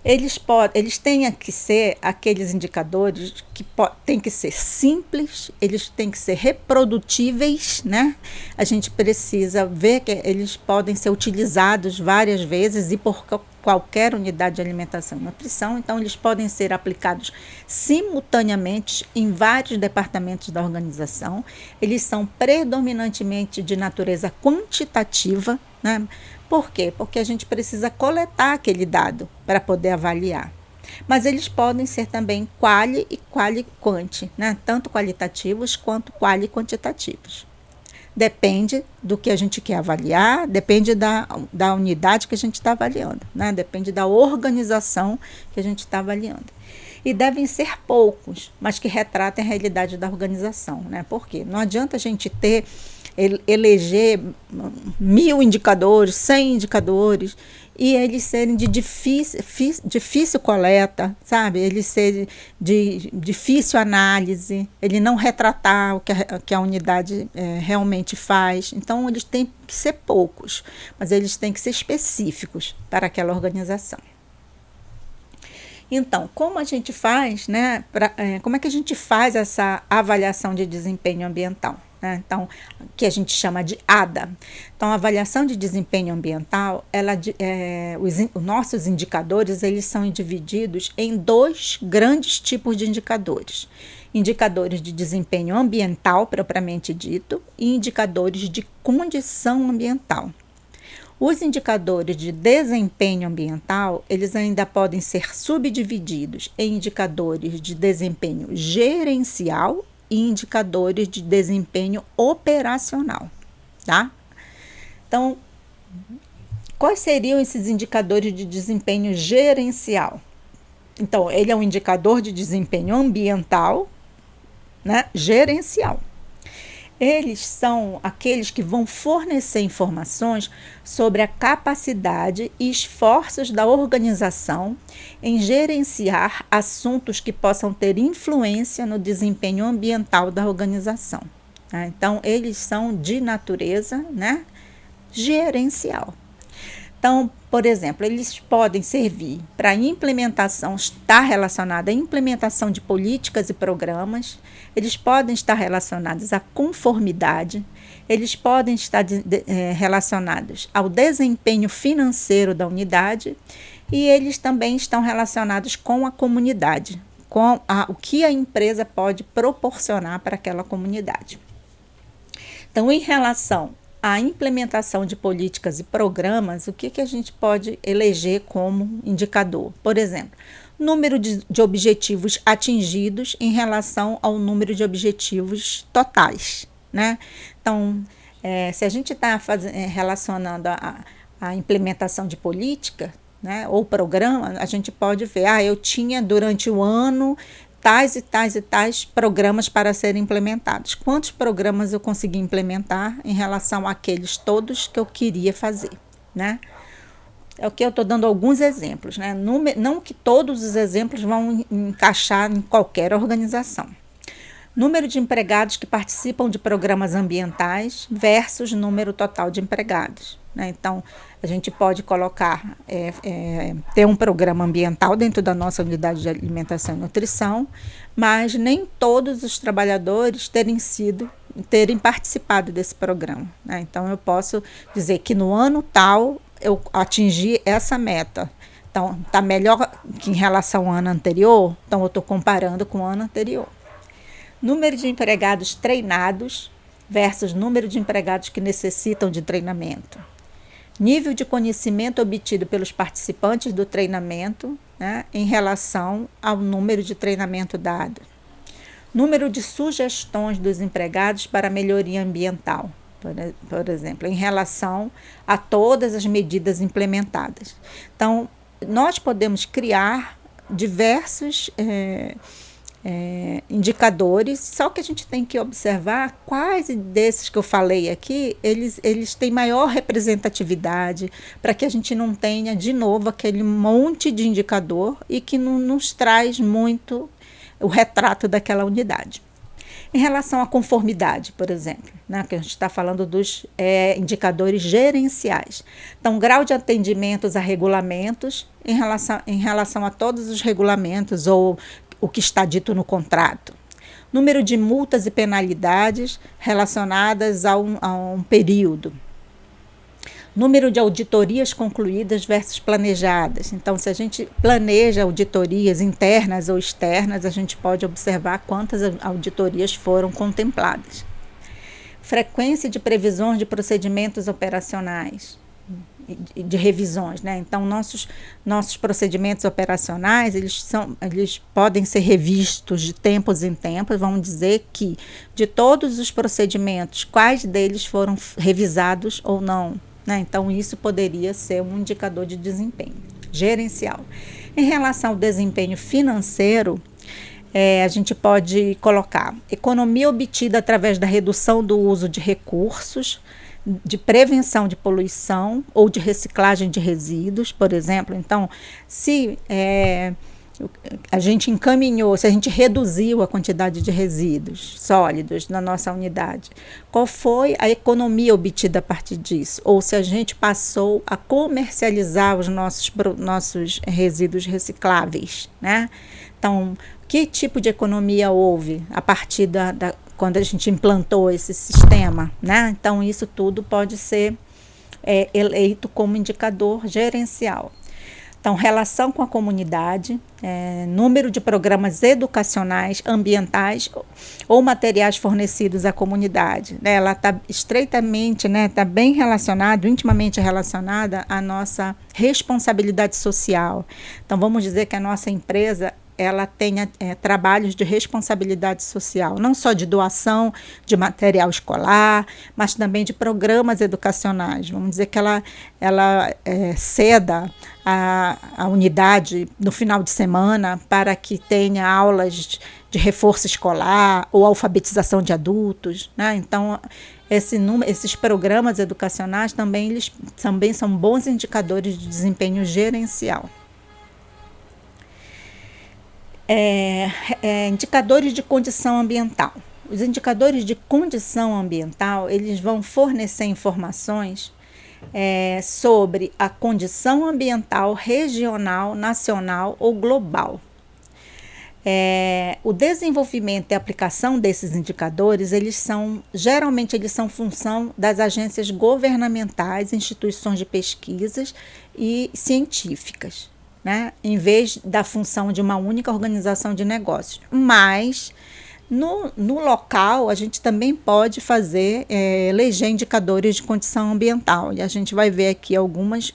Eles têm que ser aqueles indicadores que têm que ser simples, eles têm que ser reprodutíveis, né? A gente precisa ver que eles podem ser utilizados várias vezes e por qualquer unidade de alimentação e nutrição, então eles podem ser aplicados simultaneamente em vários departamentos da organização, eles são predominantemente de natureza quantitativa, né? Por quê? Porque a gente precisa coletar aquele dado para poder avaliar. Mas eles podem ser também quali e quali-quanti, né? Tanto qualitativos quanto quali-quantitativos. Depende do que a gente quer avaliar, depende da unidade que a gente está avaliando, né? Depende da organização que a gente está avaliando. E devem ser poucos, mas que retratem a realidade da organização, né? Por quê? Não adianta a gente eleger 1000 indicadores, 100 indicadores, e eles serem de difícil coleta, sabe? Eles serem de difícil análise, ele não retratar o que a unidade realmente faz. Então, eles têm que ser poucos, mas eles têm que ser específicos para aquela organização. Então, como a gente faz, né? Como é que a gente faz essa avaliação de desempenho ambiental? Né? Então, que a gente chama de ADA. Então, a avaliação de desempenho ambiental, os nossos indicadores, eles são divididos em 2 grandes tipos de indicadores. Indicadores de desempenho ambiental, propriamente dito, e indicadores de condição ambiental. Os indicadores de desempenho ambiental, eles ainda podem ser subdivididos em indicadores de desempenho gerencial e indicadores de desempenho operacional, tá? Então, quais seriam esses indicadores de desempenho gerencial? Então, ele é um indicador de desempenho ambiental, né, gerencial. Eles são aqueles que vão fornecer informações sobre a capacidade e esforços da organização em gerenciar assuntos que possam ter influência no desempenho ambiental da organização. Então, eles são de natureza, né, gerencial. Então, por exemplo, eles podem servir para implementação, estar relacionada à implementação de políticas e programas, eles podem estar relacionados à conformidade, eles podem estar relacionados ao desempenho financeiro da unidade e eles também estão relacionados com a comunidade, com o que a empresa pode proporcionar para aquela comunidade. Então, em relação a implementação de políticas e programas, o que a gente pode eleger como indicador? Por exemplo, número de objetivos atingidos em relação ao número de objetivos totais, né? Então, se a gente está relacionando a implementação de política, né, ou programa, a gente pode ver, eu tinha durante o ano tais e tais e tais programas para serem implementados. Quantos programas eu consegui implementar em relação àqueles todos que eu queria fazer, né? É o que eu estou dando alguns exemplos, né? Não que todos os exemplos vão encaixar em qualquer organização. Número de empregados que participam de programas ambientais versus número total de empregados, né? Então, a gente pode colocar, ter um programa ambiental dentro da nossa unidade de alimentação e nutrição, mas nem todos os trabalhadores terem participado desse programa, né? Então, eu posso dizer que no ano tal eu atingi essa meta. Então, está melhor que em relação ao ano anterior, então eu estou comparando com o ano anterior. Número de empregados treinados versus número de empregados que necessitam de treinamento. Nível de conhecimento obtido pelos participantes do treinamento, né, em relação ao número de treinamento dado. Número de sugestões dos empregados para melhoria ambiental, por exemplo, em relação a todas as medidas implementadas. Então, nós podemos criar diversos indicadores, só que a gente tem que observar quais desses que eu falei aqui, eles têm maior representatividade, para que a gente não tenha de novo aquele monte de indicador e que não nos traz muito o retrato daquela unidade. Em relação à conformidade, por exemplo, né, que a gente está falando dos indicadores gerenciais. Então, grau de atendimentos a regulamentos em relação a todos os regulamentos ou o que está dito no contrato. Número de multas e penalidades relacionadas a um período. Número de auditorias concluídas versus planejadas. Então, se a gente planeja auditorias internas ou externas, a gente pode observar quantas auditorias foram contempladas. Frequência de previsões de procedimentos operacionais, de revisões, né? Então, nossos procedimentos operacionais, eles podem ser revistos de tempos em tempos. Vamos dizer que, de todos os procedimentos, quais deles foram revisados ou não, né? Então, isso poderia ser um indicador de desempenho gerencial. Em relação ao desempenho financeiro, a gente pode colocar economia obtida através da redução do uso de recursos, de prevenção de poluição ou de reciclagem de resíduos, por exemplo. Então, se a gente se a gente reduziu a quantidade de resíduos sólidos na nossa unidade, qual foi a economia obtida a partir disso? Ou se a gente passou a comercializar os nossos resíduos recicláveis, né? Então, que tipo de economia houve a partir quando a gente implantou esse sistema, né? Então, isso tudo pode ser eleito como indicador gerencial. Então, relação com a comunidade, número de programas educacionais, ambientais ou materiais fornecidos à comunidade, né? Ela está estreitamente, né, está bem intimamente relacionada à nossa responsabilidade social. Então, vamos dizer que a nossa empresa ela tenha trabalhos de responsabilidade social, não só de doação de material escolar, mas também de programas educacionais. Vamos dizer que ela ceda a unidade no final de semana para que tenha aulas de reforço escolar ou alfabetização de adultos, né? Então, esses programas educacionais eles também são bons indicadores de desempenho gerencial. Indicadores de condição ambiental. Os indicadores de condição ambiental, eles vão fornecer informações sobre a condição ambiental regional, nacional ou global. O desenvolvimento e aplicação desses indicadores, geralmente eles são função das agências governamentais, instituições de pesquisas e científicas, né? Em vez da função de uma única organização de negócios. Mas no local, a gente também pode eleger indicadores de condição ambiental. E a gente vai ver aqui alguns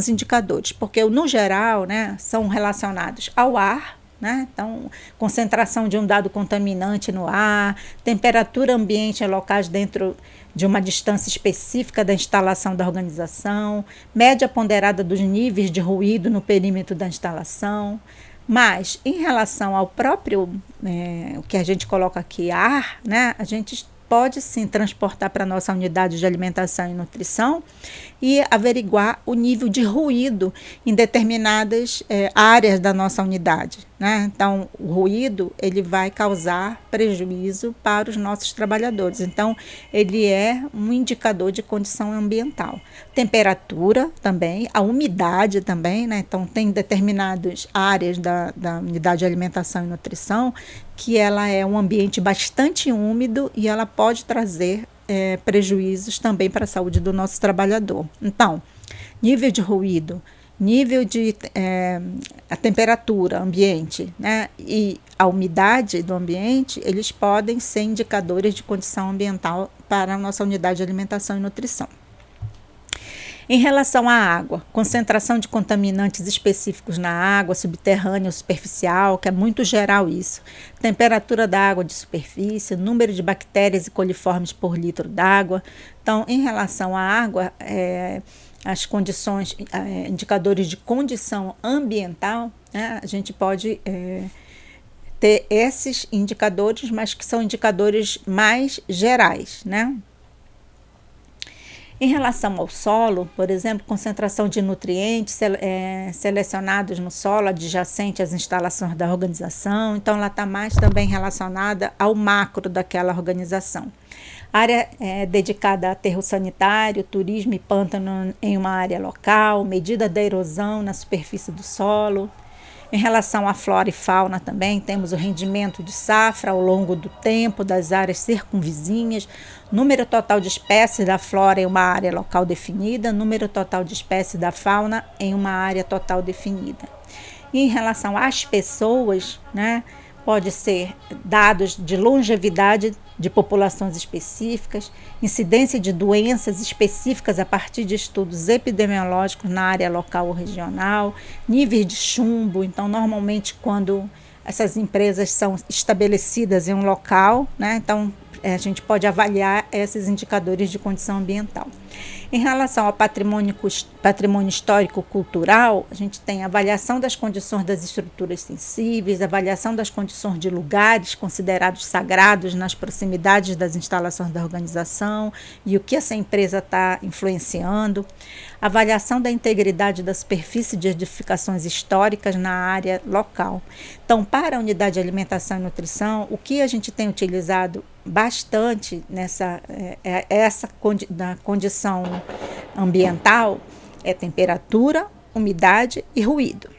indicadores, porque no geral, né, são relacionados ao ar, né? Então, concentração de um dado contaminante no ar, temperatura ambiente em locais dentro de uma distância específica da instalação da organização, média ponderada dos níveis de ruído no perímetro da instalação. Mas, em relação ao próprio, o que a gente coloca aqui, ar, né, a gente pode sim transportar para a nossa unidade de alimentação e nutrição e averiguar o nível de ruído em determinadas áreas da nossa unidade, né? Então, o ruído ele vai causar prejuízo para os nossos trabalhadores. Então, ele é um indicador de condição ambiental. Temperatura também, a umidade também, né? Então, tem determinadas áreas da unidade de alimentação e nutrição que ela é um ambiente bastante úmido e ela pode trazer prejuízos também para a saúde do nosso trabalhador. Então, nível de ruído, nível de a temperatura ambiente, né, e a umidade do ambiente, eles podem ser indicadores de condição ambiental para a nossa unidade de alimentação e nutrição. Em relação à água, concentração de contaminantes específicos na água subterrânea ou superficial, que é muito geral isso, temperatura da água de superfície, número de bactérias e coliformes por litro d'água. Então, em relação à água, as condições, indicadores de condição ambiental, né, a gente pode ter esses indicadores, mas que são indicadores mais gerais, né? Em relação ao solo, por exemplo, concentração de nutrientes selecionados no solo adjacente às instalações da organização, então ela está mais também relacionada ao macro daquela organização. Área dedicada a aterro sanitário, turismo e pântano em uma área local, medida da erosão na superfície do solo. Em relação à flora e fauna também, temos o rendimento de safra ao longo do tempo das áreas circunvizinhas, número total de espécies da flora em uma área local definida, número total de espécies da fauna em uma área total definida. E em relação às pessoas, né, pode ser dados de longevidade de populações específicas, incidência de doenças específicas a partir de estudos epidemiológicos na área local ou regional, níveis de chumbo. Então, normalmente, quando essas empresas são estabelecidas em um local, né, então a gente pode avaliar esses indicadores de condição ambiental. Em relação ao patrimônio histórico-cultural, a gente tem a avaliação das condições das estruturas sensíveis, avaliação das condições de lugares considerados sagrados nas proximidades das instalações da organização e o que essa empresa está influenciando, avaliação da integridade da superfície de edificações históricas na área local. Então, para a unidade de alimentação e nutrição, o que a gente tem utilizado bastante na condição ambiental é temperatura, umidade e ruído.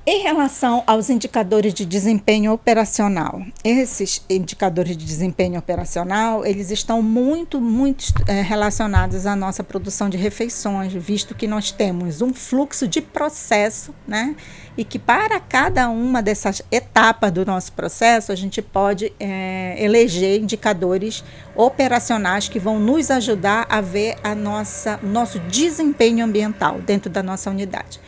Em relação aos indicadores de desempenho operacional, esses indicadores de desempenho operacional, eles estão muito relacionados à nossa produção de refeições, visto que nós temos um fluxo de processo, né? E que para cada uma dessas etapas do nosso processo, a gente pode eleger indicadores operacionais que vão nos ajudar a ver nosso desempenho ambiental dentro da nossa unidade.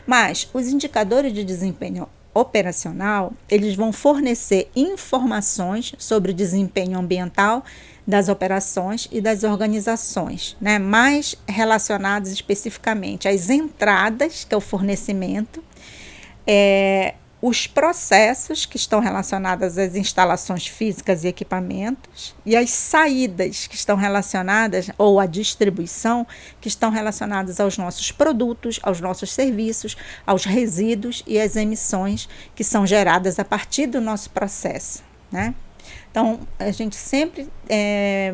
Mas os indicadores de desempenho operacional, eles vão fornecer informações sobre o desempenho ambiental das operações e das organizações, né? Mais relacionados especificamente às entradas, que é o fornecimento, os processos que estão relacionados às instalações físicas e equipamentos e as saídas que estão relacionadas, ou a distribuição, que estão relacionadas aos nossos produtos, aos nossos serviços, aos resíduos e às emissões que são geradas a partir do nosso processo, né? Então, a gente sempre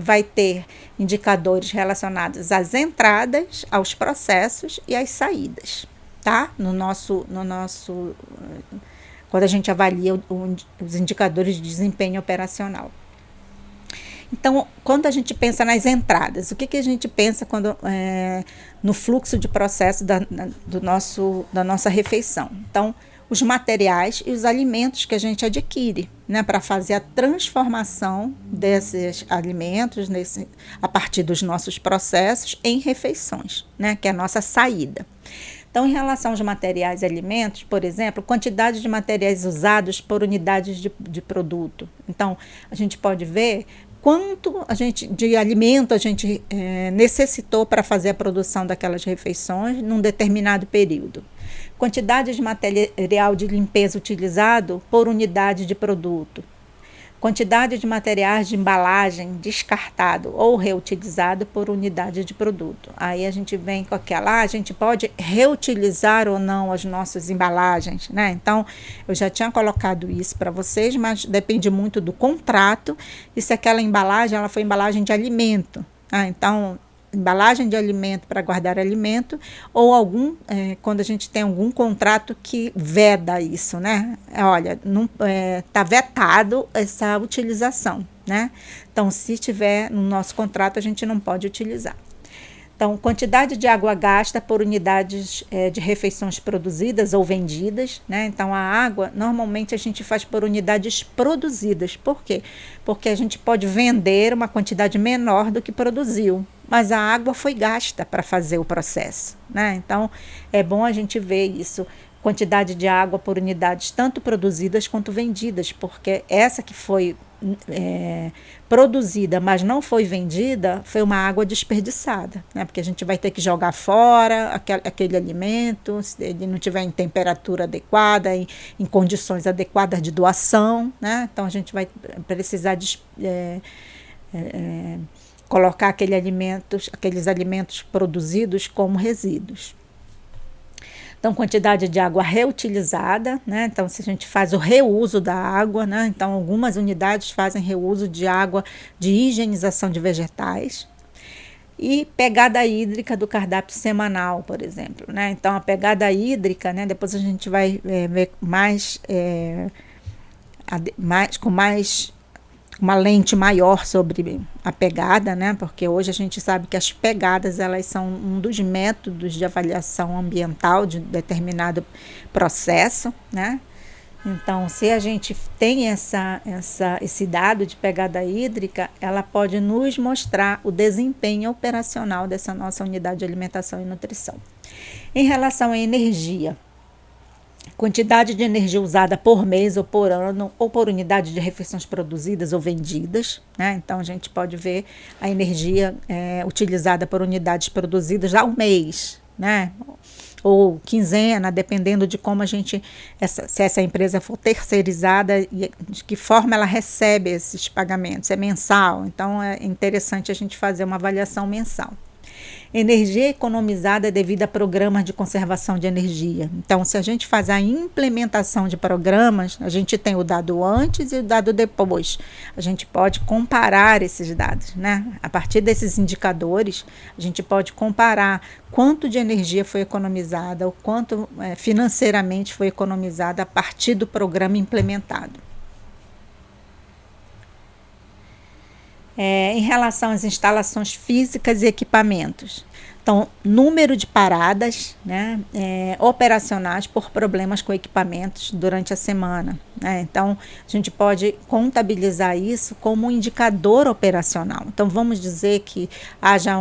vai ter indicadores relacionados às entradas, aos processos e às saídas, tá? Quando a gente avalia os indicadores de desempenho operacional. Então, quando a gente pensa nas entradas, o que a gente pensa no fluxo de processo da nossa refeição? Então, os materiais e os alimentos que a gente adquire, né, para fazer a transformação desses alimentos a partir dos nossos processos em refeições, né, que é a nossa saída. Então, em relação aos materiais e alimentos, por exemplo, quantidade de materiais usados por unidades de produto. Então, a gente pode ver quanto de alimento a gente necessitou para fazer a produção daquelas refeições num determinado período. Quantidade de material de limpeza utilizado por unidade de produto. Quantidade de materiais de embalagem descartado ou reutilizado por unidade de produto. Aí a gente vem com a gente pode reutilizar ou não as nossas embalagens, né? Então, eu já tinha colocado isso para vocês, mas depende muito do contrato e se aquela embalagem ela foi embalagem de alimento. Então, embalagem de alimento para guardar alimento, ou quando a gente tem algum contrato que veda isso, né? Olha, tá vetado essa utilização, né? Então, se tiver no nosso contrato, a gente não pode utilizar. Então, quantidade de água gasta por unidades de refeições produzidas ou vendidas, né? Então, a água, normalmente a gente faz por unidades produzidas. Por quê? Porque a gente pode vender uma quantidade menor do que produziu, mas a água foi gasta para fazer o processo, né? Então, é bom a gente ver isso, quantidade de água por unidades tanto produzidas quanto vendidas, porque essa que foi produzida, mas não foi vendida, foi uma água desperdiçada, né? Porque a gente vai ter que jogar fora aquele alimento, se ele não tiver em temperatura adequada, em condições adequadas de doação, né? Então, a gente vai precisar colocar aqueles alimentos produzidos como resíduos. Então, quantidade de água reutilizada, né? Então, se a gente faz o reuso da água, né? Então, algumas unidades fazem reuso de água de higienização de vegetais. E pegada hídrica do cardápio semanal, por exemplo, né? Então, a pegada hídrica, né? Depois a gente vai ver com uma lente maior sobre a pegada, né? Porque hoje a gente sabe que as pegadas, elas são um dos métodos de avaliação ambiental de determinado processo, né? Então, se a gente tem esse dado de pegada hídrica, ela pode nos mostrar o desempenho operacional dessa nossa unidade de alimentação e nutrição. Em relação à energia, quantidade de energia usada por mês ou por ano ou por unidade de refeições produzidas ou vendidas, né? Então, a gente pode ver a energia utilizada por unidades produzidas ao mês, né? Ou quinzena, dependendo de como se essa empresa for terceirizada e de que forma ela recebe esses pagamentos. É mensal, então é interessante a gente fazer uma avaliação mensal. Energia economizada é devido a programas de conservação de energia. Então, se a gente faz a implementação de programas, a gente tem o dado antes e o dado depois. A gente pode comparar esses dados, né? A partir desses indicadores, a gente pode comparar quanto de energia foi economizada, o quanto financeiramente foi economizada a partir do programa implementado. Em relação às instalações físicas e equipamentos. Então, número de paradas, né, operacionais por problemas com equipamentos durante a semana, né? Então, a gente pode contabilizar isso como um indicador operacional. Então, vamos dizer que haja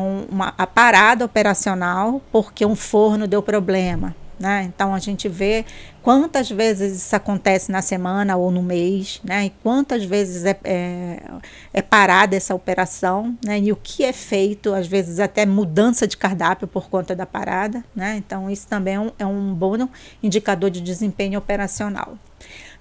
a parada operacional porque um forno deu problema, né? Então, a gente vê quantas vezes isso acontece na semana ou no mês, né? E quantas vezes é parada essa operação, né? E o que é feito, às vezes até mudança de cardápio por conta da parada, né? Então, isso também é um bom indicador de desempenho operacional.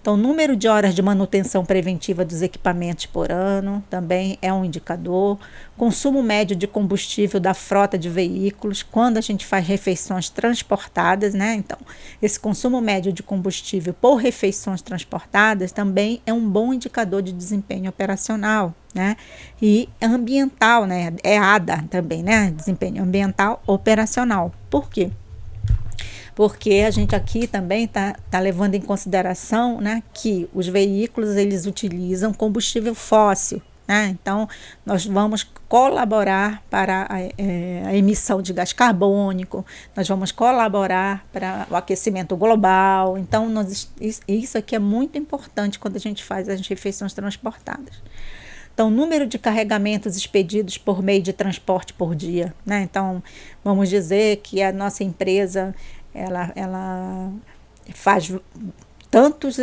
Então, o número de horas de manutenção preventiva dos equipamentos por ano também é um indicador. Consumo médio de combustível da frota de veículos, quando a gente faz refeições transportadas, né? Então, esse consumo médio de combustível por refeições transportadas também é um bom indicador de desempenho operacional, né? E ambiental, né? É ADA também, né? Desempenho ambiental operacional. Por quê? Porque a gente aqui também tá levando em consideração, né, que os veículos eles utilizam combustível fóssil, né? Então, nós vamos colaborar para a emissão de gás carbônico, nós vamos colaborar para o aquecimento global. Então, isso aqui é muito importante quando a gente faz as refeições transportadas. Então, número de carregamentos expedidos por meio de transporte por dia, né? Então, vamos dizer que a nossa empresa ela faz tantos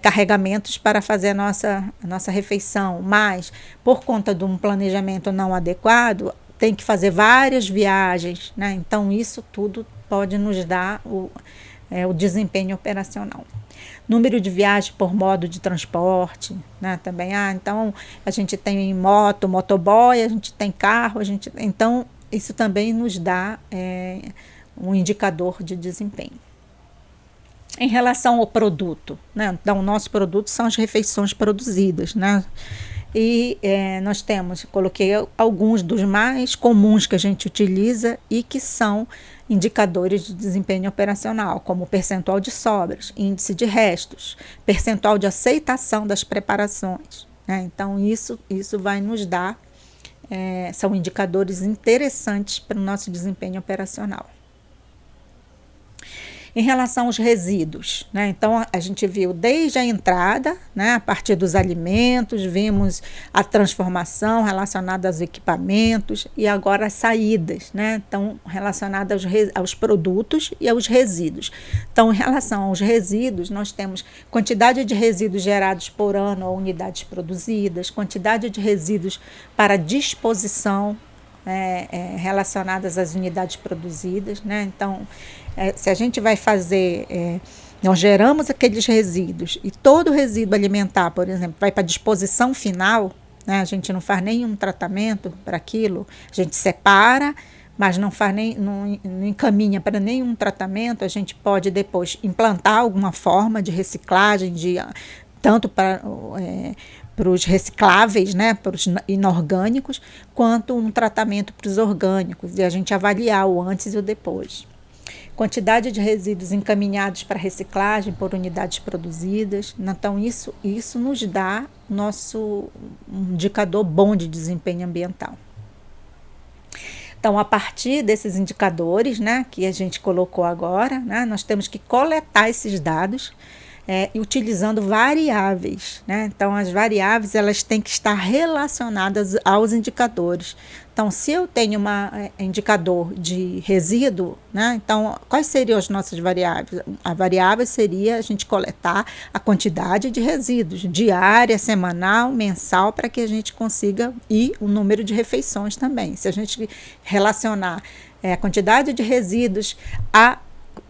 carregamentos para fazer a nossa refeição, mas por conta de um planejamento não adequado, tem que fazer várias viagens, né? Então, isso tudo pode nos dar o desempenho operacional. Número de viagens por modo de transporte, né? Também, então, a gente tem moto, motoboy, a gente tem carro, então, isso também nos dá um indicador de desempenho. Em relação ao produto, né? Então, o nosso produto são as refeições produzidas, né? E nós coloquei alguns dos mais comuns que a gente utiliza e que são indicadores de desempenho operacional, como percentual de sobras, índice de restos, percentual de aceitação das preparações, né? Então, isso vai nos dar, são indicadores interessantes para o nosso desempenho operacional. Em relação aos resíduos, né? Então, a gente viu desde a entrada, né? A partir dos alimentos, vimos a transformação relacionada aos equipamentos e agora as saídas, né? Então, relacionada aos produtos e aos resíduos. Então, em relação aos resíduos, nós temos quantidade de resíduos gerados por ano ou unidades produzidas, quantidade de resíduos para disposição relacionadas às unidades produzidas, né? Então, se a gente vai fazer, nós geramos aqueles resíduos e todo resíduo alimentar, por exemplo, vai para a disposição final, né? A gente não faz nenhum tratamento para aquilo, a gente separa, mas não encaminha para nenhum tratamento. A gente pode depois implantar alguma forma de reciclagem, tanto para os recicláveis, né, para os inorgânicos, quanto um tratamento para os orgânicos, e a gente avaliar o antes e o depois. Quantidade de resíduos encaminhados para reciclagem por unidades produzidas. Então, isso nos dá nosso indicador bom de desempenho ambiental. Então, a partir desses indicadores, né, que a gente colocou agora, né, nós temos que coletar esses dados utilizando variáveis, né? Então, as variáveis elas têm que estar relacionadas aos indicadores. Então, se eu tenho um indicador de resíduo, né? Então, quais seriam as nossas variáveis? A variável seria a gente coletar a quantidade de resíduos, diária, semanal, mensal, para que a gente consiga, e o número de refeições também. Se a gente relacionar a quantidade de resíduos a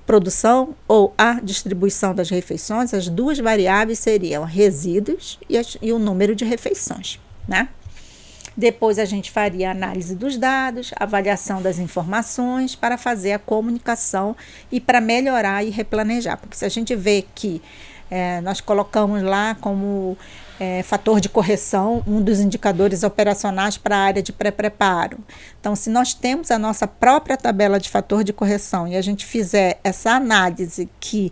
produção ou a distribuição das refeições, as duas variáveis seriam resíduos e o número de refeições, né? Depois a gente faria a análise dos dados, avaliação das informações para fazer a comunicação e para melhorar e replanejar. Porque se a gente vê que nós colocamos lá como fator de correção um dos indicadores operacionais para a área de pré-preparo. Então, se nós temos a nossa própria tabela de fator de correção e a gente fizer essa análise que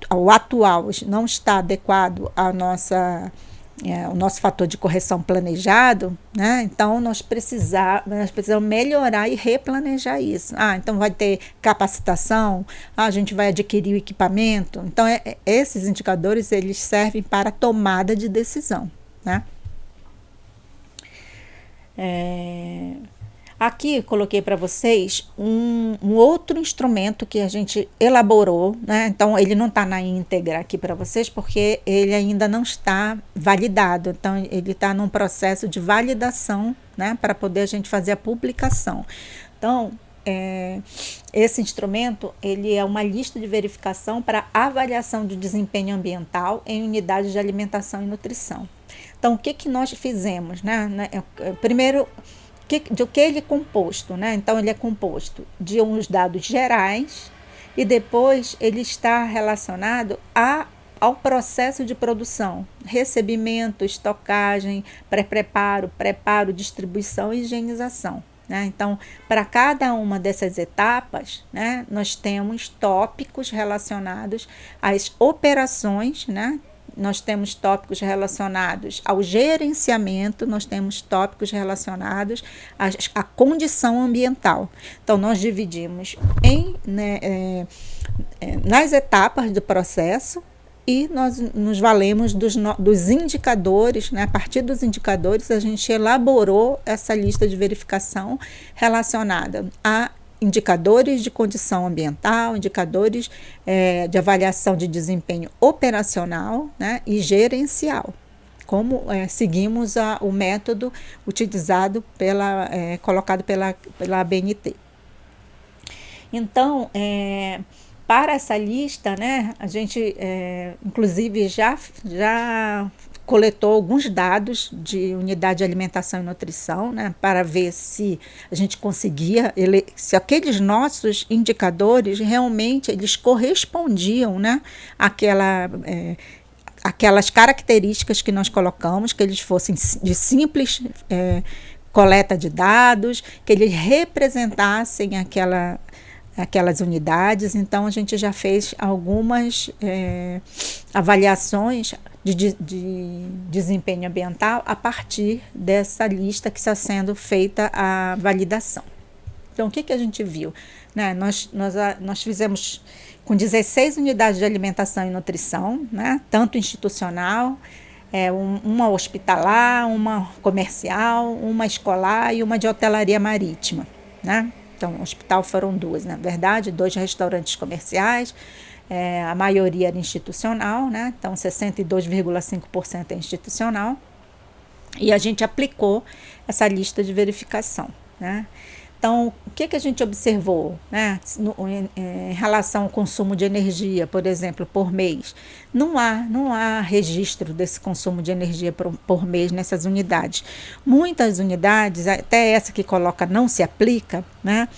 o atual não está adequado à nossa o nosso fator de correção planejado, né? Então nós precisamos melhorar e replanejar isso. Então vai ter capacitação, a gente vai adquirir o equipamento. Então esses indicadores eles servem para tomada de decisão, né? Aqui coloquei para vocês um outro instrumento que a gente elaborou, né? Então ele não está na íntegra aqui para vocês porque ele ainda não está validado. Então ele está num processo de validação, né? Para poder a gente fazer a publicação. Então esse instrumento ele é uma lista de verificação para avaliação de desempenho ambiental em unidades de alimentação e nutrição. Então o que nós fizemos, né? Primeiro, do que ele é composto, né? Então ele é composto de uns dados gerais e depois ele está relacionado ao processo de produção, recebimento, estocagem, pré-preparo, preparo, distribuição e higienização, né? Então, para cada uma dessas etapas, né, nós temos tópicos relacionados às operações, né? Nós temos tópicos relacionados ao gerenciamento, nós temos tópicos relacionados à condição ambiental. Então, nós dividimos nas etapas do processo e nós nos valemos dos indicadores, né? A partir dos indicadores, a gente elaborou essa lista de verificação relacionada a indicadores de condição ambiental, indicadores de avaliação de desempenho operacional, né, e gerencial, como seguimos o método utilizado colocado pela ABNT. Então, para essa lista, né, a gente inclusive já coletou alguns dados de unidade de alimentação e nutrição, né, para ver se a gente conseguia, se aqueles nossos indicadores realmente eles correspondiam, né, aquelas características que nós colocamos, que eles fossem de simples coleta de dados, que eles representassem aquelas unidades. Então a gente já fez algumas avaliações de desempenho ambiental a partir dessa lista que está sendo feita a validação. Então, o que a gente viu? Né? Nós fizemos com 16 unidades de alimentação e nutrição, né? Tanto institucional, uma hospitalar, uma comercial, uma escolar e uma de hotelaria marítima, né? Então, no hospital foram 2, na verdade, 2 restaurantes comerciais, a maioria era institucional, né? Então 62,5% é institucional, e a gente aplicou essa lista de verificação, né? Então, o que a gente observou, né? Em relação ao consumo de energia, por exemplo, por mês? Não há registro desse consumo de energia por mês nessas unidades. Muitas unidades, até essa que coloca não se aplica, né?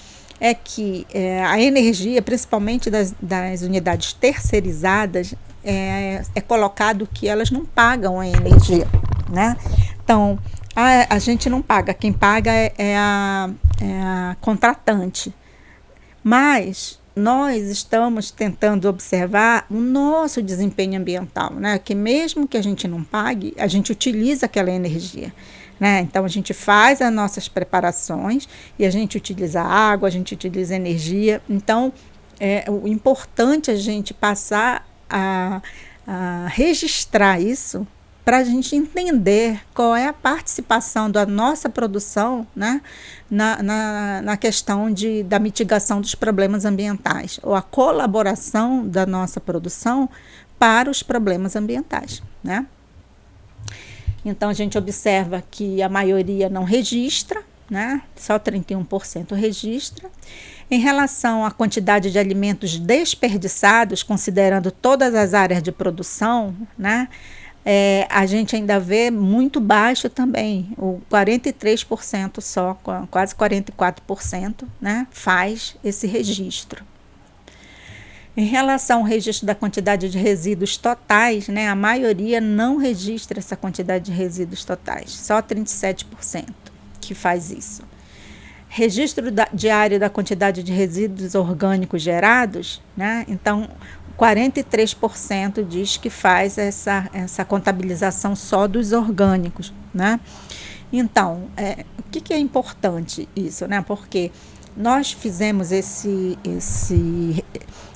É que a energia, principalmente das unidades terceirizadas, é colocado que elas não pagam a energia, né? Então, a gente não paga, quem paga é a contratante. Mas nós estamos tentando observar o nosso desempenho ambiental, né? Que mesmo que a gente não pague, a gente utiliza aquela energia, né? Então, a gente faz as nossas preparações e a gente utiliza água, a gente utiliza energia. Então, o importante é a gente passar a registrar isso para a gente entender qual é a participação da nossa produção, né, na questão da mitigação dos problemas ambientais, ou a colaboração da nossa produção para os problemas ambientais, né? Então, a gente observa que a maioria não registra, né? Só 31% registra. Em relação à quantidade de alimentos desperdiçados, considerando todas as áreas de produção, né? a gente ainda vê muito baixo também, o 43% só, quase 44%, né, faz esse registro. Em relação ao registro da quantidade de resíduos totais, né, a maioria não registra essa quantidade de resíduos totais, só 37% que faz isso. Registro diário da quantidade de resíduos orgânicos gerados, né, então 43% diz que faz essa contabilização só dos orgânicos, né? Então, o que é importante isso, né? Porque nós fizemos esse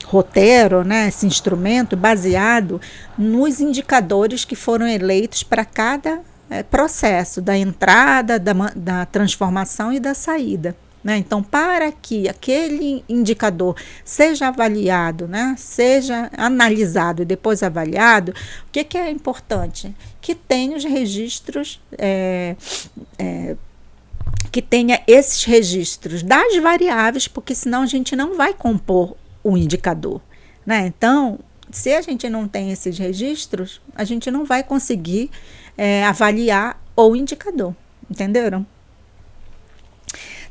roteiro, né, esse instrumento baseado nos indicadores que foram eleitos para cada processo, da entrada, da transformação e da saída. Né? Então, para que aquele indicador seja avaliado, né, seja analisado e depois avaliado, o que é importante? Que tenha os registros, que tenha esses registros das variáveis, porque senão a gente não vai compor o indicador. Né? Então, se a gente não tem esses registros, a gente não vai conseguir avaliar o indicador. Entenderam?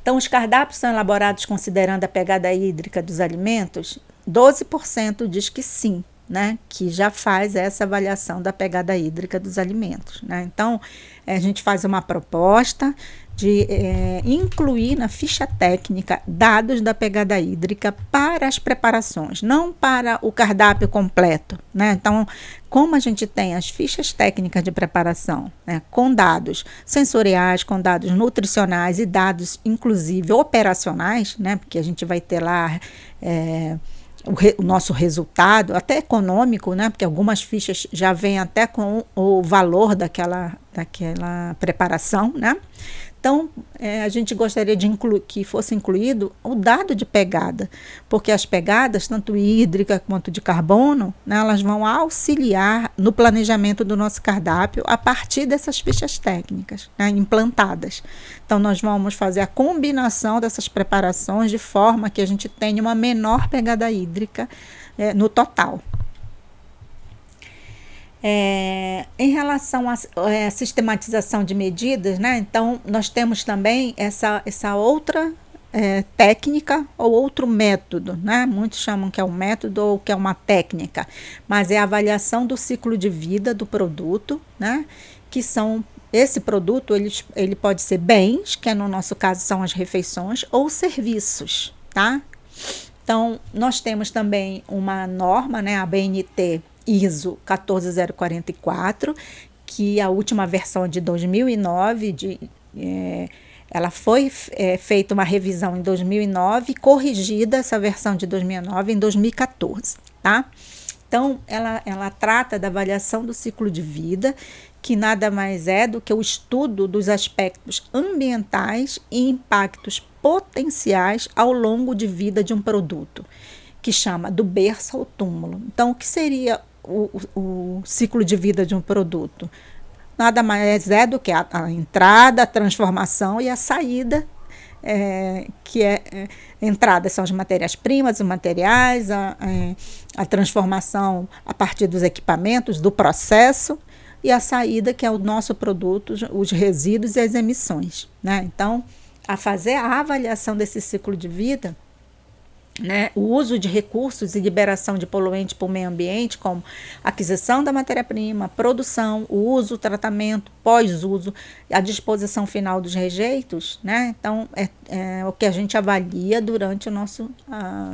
Então, os cardápios são elaborados considerando a pegada hídrica dos alimentos? 12% diz que sim, né? Que já faz essa avaliação da pegada hídrica dos alimentos. Né? Então, a gente faz uma proposta de incluir na ficha técnica dados da pegada hídrica para as preparações, não para o cardápio completo. Né? Então, como a gente tem as fichas técnicas de preparação, né, com dados sensoriais, com dados nutricionais e dados, inclusive, operacionais, né, porque a gente vai ter lá o nosso resultado, até econômico, né, porque algumas fichas já vêm até com o valor daquela preparação, né? Então, a gente gostaria de que fosse incluído o dado de pegada, porque as pegadas, tanto hídrica quanto de carbono, né, elas vão auxiliar no planejamento do nosso cardápio a partir dessas fichas técnicas, né, implantadas. Então, nós vamos fazer a combinação dessas preparações de forma que a gente tenha uma menor pegada hídrica no total. Em relação à sistematização de medidas, né, então nós temos também essa outra técnica ou outro método, né? Muitos chamam que é um método ou que é uma técnica, mas é a avaliação do ciclo de vida do produto, né? Que são esse produto, ele pode ser bens, que no nosso caso são as refeições, ou serviços, tá? Então, nós temos também uma norma, né, a BNT ISO 14044, que a última versão de 2009, ela foi feita uma revisão em 2009, corrigida essa versão de 2009 em 2014, tá? Então, ela trata da avaliação do ciclo de vida, que nada mais é do que o estudo dos aspectos ambientais e impactos potenciais ao longo de vida de um produto, que chama do berço ao túmulo. Então, o que seria o ciclo de vida de um produto? Nada mais é do que a entrada, a transformação e a saída, entrada são as matérias-primas, os materiais, a transformação a partir dos equipamentos, do processo, e a saída, que é o nosso produto, os resíduos e as emissões. Né? Então, a fazer a avaliação desse ciclo de vida, né, o uso de recursos e liberação de poluentes para o meio ambiente, como aquisição da matéria-prima, produção, o uso, o tratamento, pós-uso, a disposição final dos rejeitos, né? Então, é o que a gente avalia durante o nosso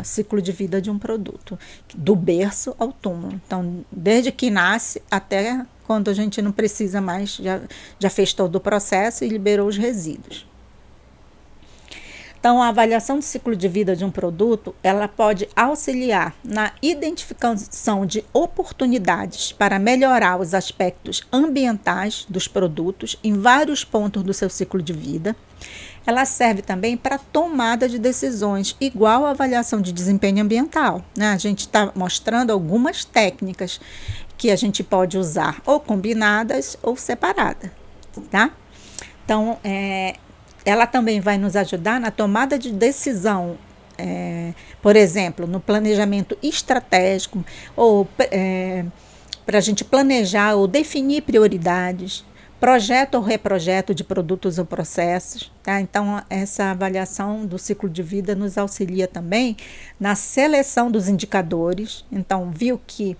ciclo de vida de um produto, do berço ao túmulo. Então, desde que nasce até quando a gente não precisa mais, já fez todo o processo e liberou os resíduos. Então, a avaliação do ciclo de vida de um produto, ela pode auxiliar na identificação de oportunidades para melhorar os aspectos ambientais dos produtos em vários pontos do seu ciclo de vida. Ela serve também para tomada de decisões, igual a avaliação de desempenho ambiental. Né? A gente está mostrando algumas técnicas que a gente pode usar ou combinadas ou separadas. Tá? Então, ela também vai nos ajudar na tomada de decisão, por exemplo, no planejamento estratégico ou para a gente planejar ou definir prioridades, projeto ou reprojeto de produtos ou processos, tá? Então, essa avaliação do ciclo de vida nos auxilia também na seleção dos indicadores. Então, viu que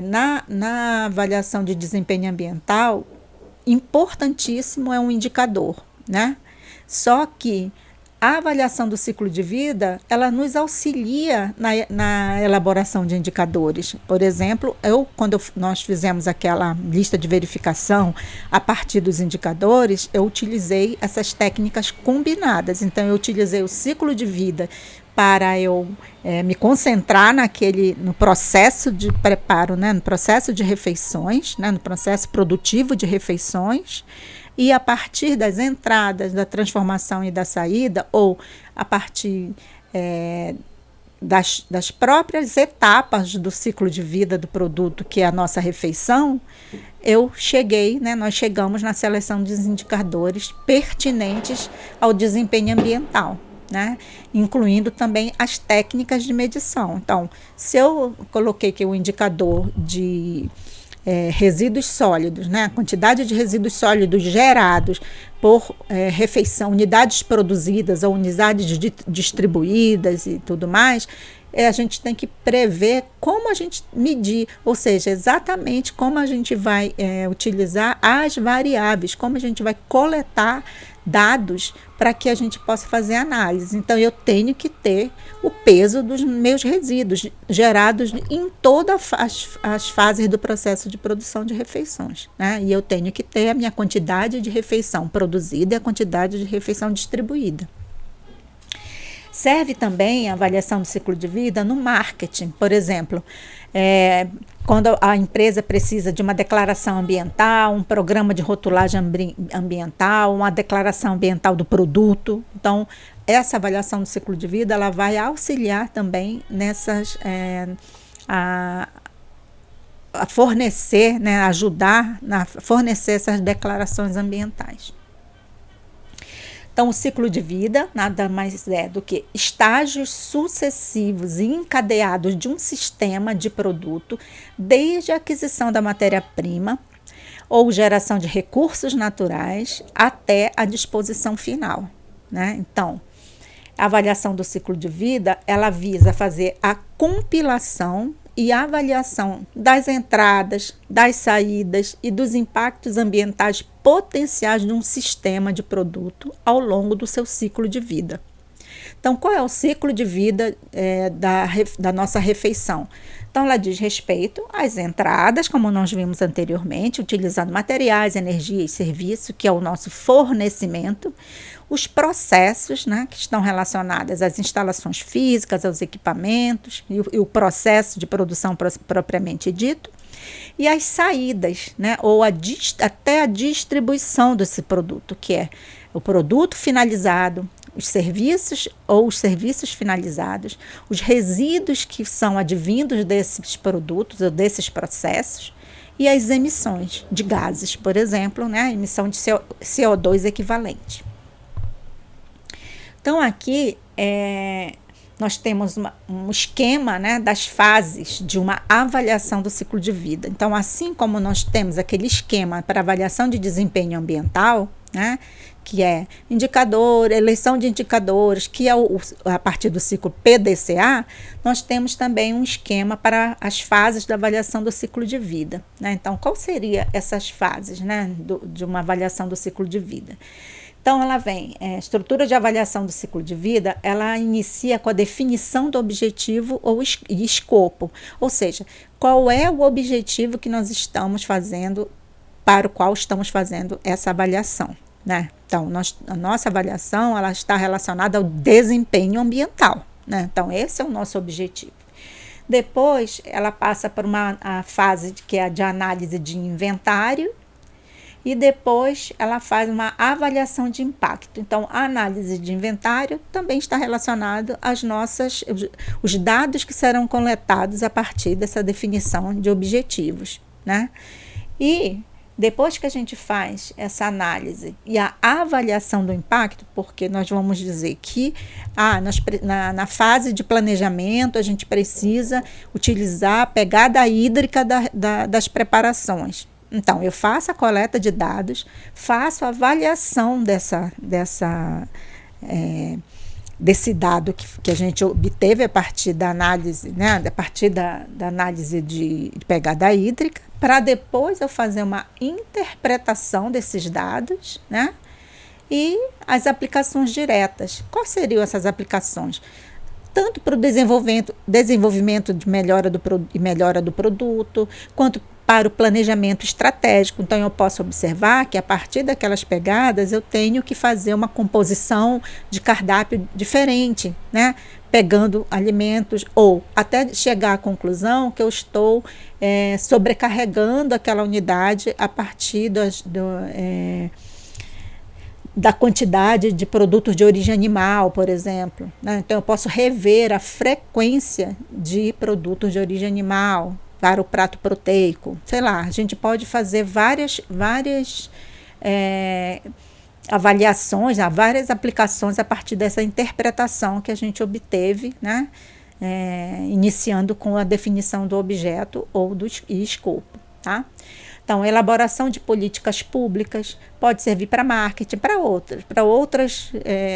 na avaliação de desempenho ambiental, importantíssimo é um indicador, né? Só que a avaliação do ciclo de vida, ela nos auxilia na elaboração de indicadores. Por exemplo, quando nós fizemos aquela lista de verificação a partir dos indicadores, eu utilizei essas técnicas combinadas. Então, eu utilizei o ciclo de vida para eu me concentrar no processo de preparo, né, no processo de refeições, né, no processo produtivo de refeições, e a partir das entradas, da transformação e da saída, ou a partir das próprias etapas do ciclo de vida do produto, que é a nossa refeição, nós chegamos na seleção dos indicadores pertinentes ao desempenho ambiental, né? Incluindo também as técnicas de medição. Então, se eu coloquei aqui o indicador de resíduos sólidos, né? A quantidade de resíduos sólidos gerados por refeição, unidades produzidas ou unidades distribuídas e tudo mais, a gente tem que prever como a gente medir, ou seja, exatamente como a gente vai utilizar as variáveis, como a gente vai coletar dados para que a gente possa fazer análise. Então, eu tenho que ter o peso dos meus resíduos gerados em todas as fases do processo de produção de refeições, né? E eu tenho que ter a minha quantidade de refeição produzida e a quantidade de refeição distribuída. Serve também a avaliação do ciclo de vida no marketing, por exemplo, quando a empresa precisa de uma declaração ambiental, um programa de rotulagem ambiental, uma declaração ambiental do produto. Então, essa avaliação do ciclo de vida, ela vai auxiliar também a fornecer, né, ajudar a fornecer essas declarações ambientais. Então, o ciclo de vida nada mais é do que estágios sucessivos e encadeados de um sistema de produto, desde a aquisição da matéria-prima ou geração de recursos naturais até a disposição final, né? Então, a avaliação do ciclo de vida, ela visa fazer a compilação e a avaliação das entradas, das saídas e dos impactos ambientais potenciais de um sistema de produto ao longo do seu ciclo de vida. Então, qual é o ciclo de vida da nossa refeição? Então, ela diz respeito às entradas, como nós vimos anteriormente, utilizando materiais, energia e serviço, que é o nosso fornecimento, os processos, né, que estão relacionados às instalações físicas, aos equipamentos e o processo de produção propriamente dito, e as saídas, né, ou até a distribuição desse produto, que é o produto finalizado, os serviços ou os serviços finalizados, os resíduos que são advindos desses produtos ou desses processos, e as emissões de gases, por exemplo, né, a emissão de CO2 equivalente. Então, aqui nós temos um esquema, né, das fases de uma avaliação do ciclo de vida. Então, assim como nós temos aquele esquema para avaliação de desempenho ambiental, né, que é indicador, eleição de indicadores, que é a partir do ciclo PDCA, nós temos também um esquema para as fases da avaliação do ciclo de vida, né? Então, qual seriam essas fases, né, de uma avaliação do ciclo de vida? Então, ela vem, estrutura de avaliação do ciclo de vida, ela inicia com a definição do objetivo e escopo, ou seja, qual é o objetivo que nós estamos fazendo, para o qual estamos fazendo essa avaliação, né? Então, a nossa avaliação, ela está relacionada ao desempenho ambiental, né? Então, esse é o nosso objetivo. Depois, ela passa por a fase que é a de análise de inventário, e depois ela faz uma avaliação de impacto. Então, a análise de inventário também está relacionada os dados que serão coletados a partir dessa definição de objetivos, né? E Depois que a gente faz essa análise e a avaliação do impacto, porque nós vamos dizer que na fase de planejamento a gente precisa utilizar a pegada hídrica das preparações. Então, eu faço a coleta de dados, faço a avaliação desse dado que a gente obteve a partir da análise, né, a partir da análise de pegada hídrica, para depois eu fazer uma interpretação desses dados, né, e as aplicações diretas. Quais seriam essas aplicações? Tanto para o desenvolvimento de melhora do produto, quanto para o planejamento estratégico. Então, eu posso observar que a partir daquelas pegadas eu tenho que fazer uma composição de cardápio diferente, né? Pegando alimentos, ou até chegar à conclusão que eu estou sobrecarregando aquela unidade a partir da quantidade de produtos de origem animal, por exemplo, né? Então, eu posso rever a frequência de produtos de origem animal para o prato proteico. Sei lá, a gente pode fazer várias avaliações, várias aplicações a partir dessa interpretação que a gente obteve, né? Iniciando com a definição do objeto ou do escopo, tá? Então, elaboração de políticas públicas pode servir para marketing, para outras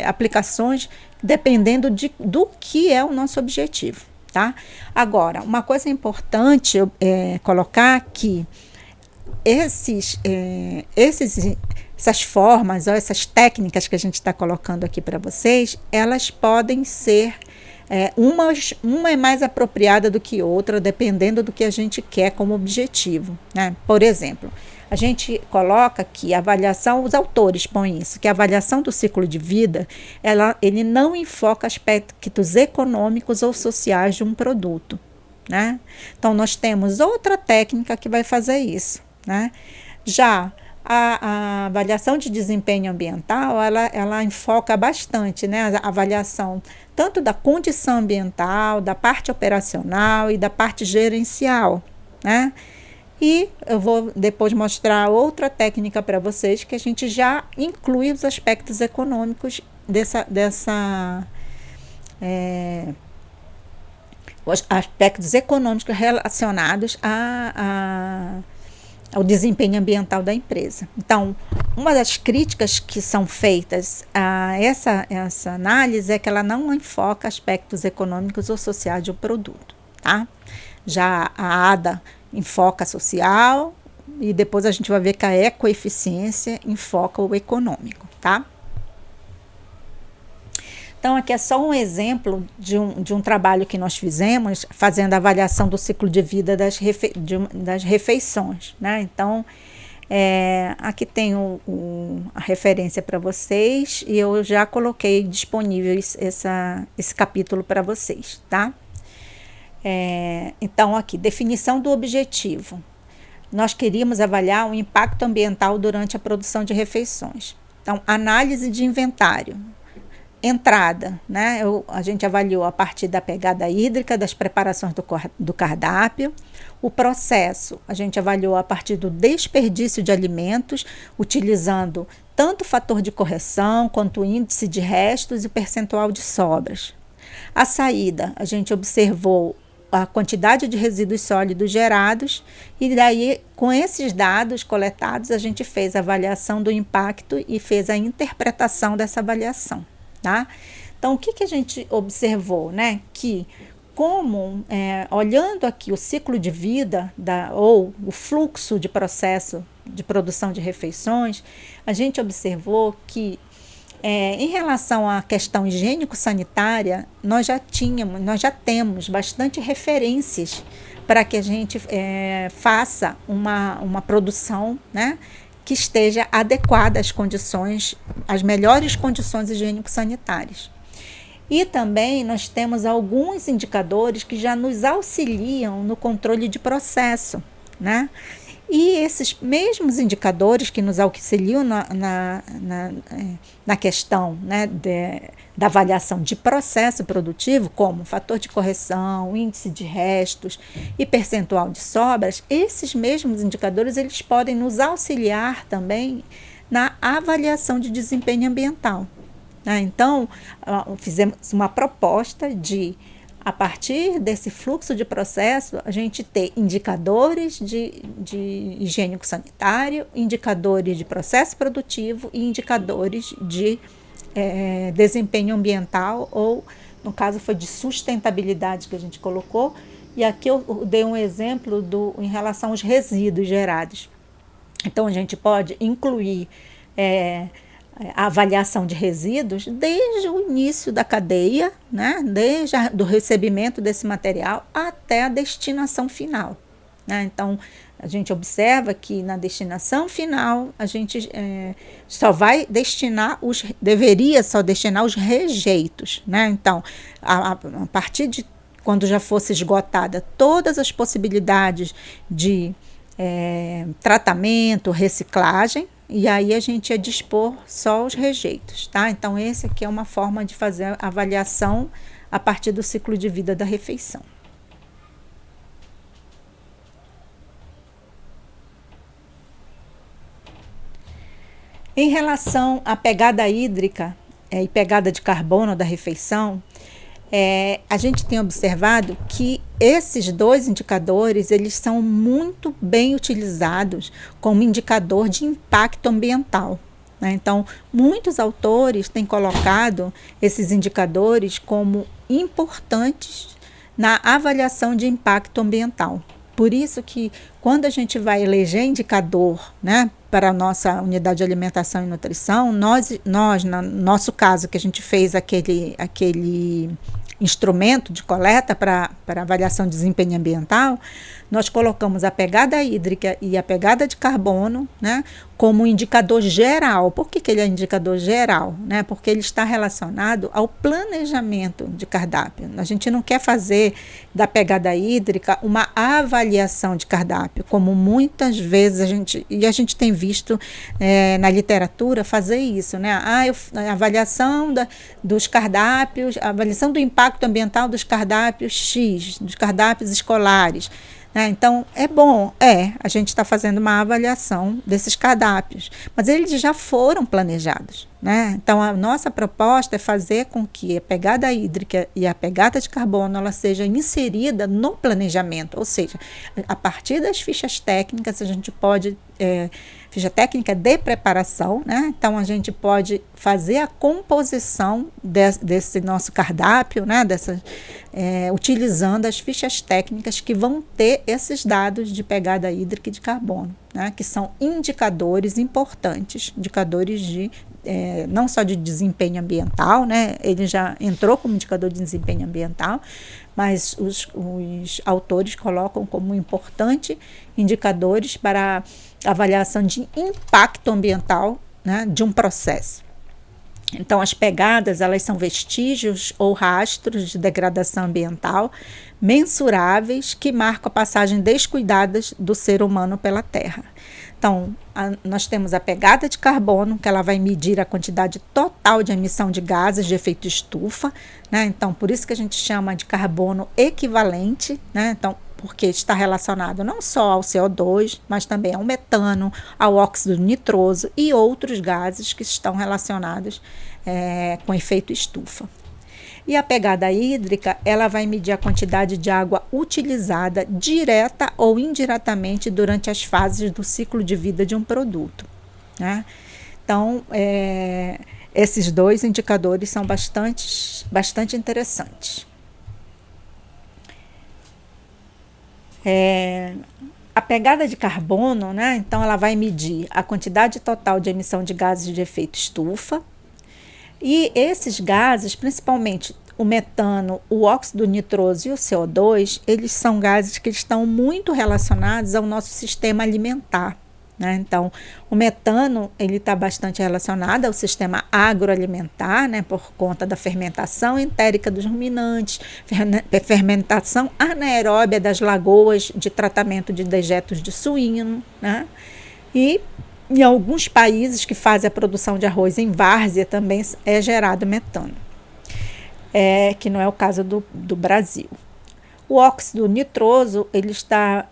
aplicações, dependendo do que é o nosso objetivo, tá? Agora, uma coisa importante colocar que essas formas ou essas técnicas que a gente está colocando aqui para vocês, elas podem ser uma é mais apropriada do que outra, dependendo do que a gente quer como objetivo, né? Por exemplo, a gente coloca que a avaliação, os autores põem isso, que a avaliação do ciclo de vida, ele não enfoca aspectos econômicos ou sociais de um produto, né? Então, nós temos outra técnica que vai fazer isso, né? Já a avaliação de desempenho ambiental, ela enfoca bastante, né, a avaliação tanto da condição ambiental, da parte operacional e da parte gerencial, né? E eu vou depois mostrar outra técnica para vocês que a gente já inclui os aspectos econômicos os aspectos econômicos relacionados ao desempenho ambiental da empresa. Então, uma das críticas que são feitas a essa análise é que ela não enfoca aspectos econômicos ou sociais do produto, tá? Já a ADA enfoca social e depois a gente vai ver que a ecoeficiência enfoca o econômico, tá? Então, aqui é só um exemplo de um trabalho que nós fizemos, fazendo a avaliação do ciclo de vida das refeições, né? Então, aqui tem a referência para vocês e eu já coloquei disponível esse capítulo para vocês, tá? Então, aqui, definição do objetivo. Nós queríamos avaliar o impacto ambiental durante a produção de refeições. Então, análise de inventário. Entrada, né? A gente avaliou a partir da pegada hídrica, das preparações do cardápio. O processo, a gente avaliou a partir do desperdício de alimentos, utilizando tanto o fator de correção, quanto o índice de restos e o percentual de sobras. A saída, a gente observou a quantidade de resíduos sólidos gerados e daí, com esses dados coletados, a gente fez a avaliação do impacto e fez a interpretação dessa avaliação. Tá? Então, o que a gente observou, né? Que olhando aqui o ciclo de vida ou o fluxo de processo de produção de refeições, a gente observou que em relação à questão higiênico-sanitária, nós já temos bastante referências para que a gente faça uma produção, né, que esteja adequada às condições, às melhores condições higiênico-sanitárias. E também nós temos alguns indicadores que já nos auxiliam no controle de processo, né? E esses mesmos indicadores que nos auxiliam na questão, né, da avaliação de processo produtivo, como fator de correção, índice de restos e percentual de sobras, esses mesmos indicadores eles podem nos auxiliar também na avaliação de desempenho ambiental. Né? Então, fizemos uma proposta de, a partir desse fluxo de processo, a gente ter indicadores de higiênico-sanitário, indicadores de processo produtivo e indicadores de desempenho ambiental, ou no caso foi de sustentabilidade que a gente colocou. E aqui eu dei um exemplo em relação aos resíduos gerados. Então, a gente pode incluir a avaliação de resíduos desde o início da cadeia, né? Desde o recebimento desse material até a destinação final. Né? Então, a gente observa que na destinação final a gente só vai destinar deveria só destinar os rejeitos. Né? Então, a partir de quando já fosse esgotada todas as possibilidades de tratamento, reciclagem, e aí a gente ia dispor só os rejeitos, tá? Então, esse aqui é uma forma de fazer a avaliação a partir do ciclo de vida da refeição. Em relação à pegada hídrica e pegada de carbono da refeição, a gente tem observado que esses dois indicadores eles são muito bem utilizados como indicador de impacto ambiental. Né? Então, muitos autores têm colocado esses indicadores como importantes na avaliação de impacto ambiental. Por isso que quando a gente vai eleger indicador, né, para a nossa unidade de alimentação e nutrição, nós no nosso caso, que a gente fez aquele instrumento de coleta para avaliação de desempenho ambiental, nós colocamos a pegada hídrica e a pegada de carbono, né, como indicador geral. Por que ele é indicador geral? Né? Porque ele está relacionado ao planejamento de cardápio. A gente não quer fazer da pegada hídrica uma avaliação de cardápio, como muitas vezes a gente tem visto na literatura fazer isso. Né? A avaliação dos cardápios, a avaliação do impacto ambiental dos cardápios X, dos cardápios escolares. Então, é bom, a gente está fazendo uma avaliação desses cardápios, mas eles já foram planejados. Né? Então, a nossa proposta é fazer com que a pegada hídrica e a pegada de carbono ela seja inserida no planejamento, ou seja, a partir das fichas técnicas, a gente pode... ficha técnica de preparação, né? Então a gente pode fazer a composição desse nosso cardápio, né? Utilizando as fichas técnicas que vão ter esses dados de pegada hídrica e de carbono, né? Que são indicadores importantes, indicadores não só de desempenho ambiental, né? Ele já entrou como indicador de desempenho ambiental, mas os autores colocam como importante indicadores para avaliação de impacto ambiental, né, de um processo. Então, as pegadas elas são vestígios ou rastros de degradação ambiental mensuráveis que marcam a passagem descuidada do ser humano pela Terra. Então, nós temos a pegada de carbono, que ela vai medir a quantidade total de emissão de gases de efeito estufa, né? Então, por isso que a gente chama de carbono equivalente, né? Então, porque está relacionado não só ao CO2, mas também ao metano, ao óxido nitroso e outros gases que estão relacionados com efeito estufa. E a pegada hídrica, ela vai medir a quantidade de água utilizada direta ou indiretamente durante as fases do ciclo de vida de um produto. Né? Então, esses dois indicadores são bastante interessantes. A pegada de carbono, né? Então, ela vai medir a quantidade total de emissão de gases de efeito estufa. E esses gases, principalmente o metano, o óxido nitroso e o CO2, eles são gases que estão muito relacionados ao nosso sistema alimentar. né? Então, o metano ele está bastante relacionado ao sistema agroalimentar, né? Por conta da fermentação entérica dos ruminantes, fermentação anaeróbia das lagoas de tratamento de dejetos de suíno, né? E em alguns países que fazem a produção de arroz em várzea também é gerado metano, que não é o caso do Brasil. O óxido nitroso ele está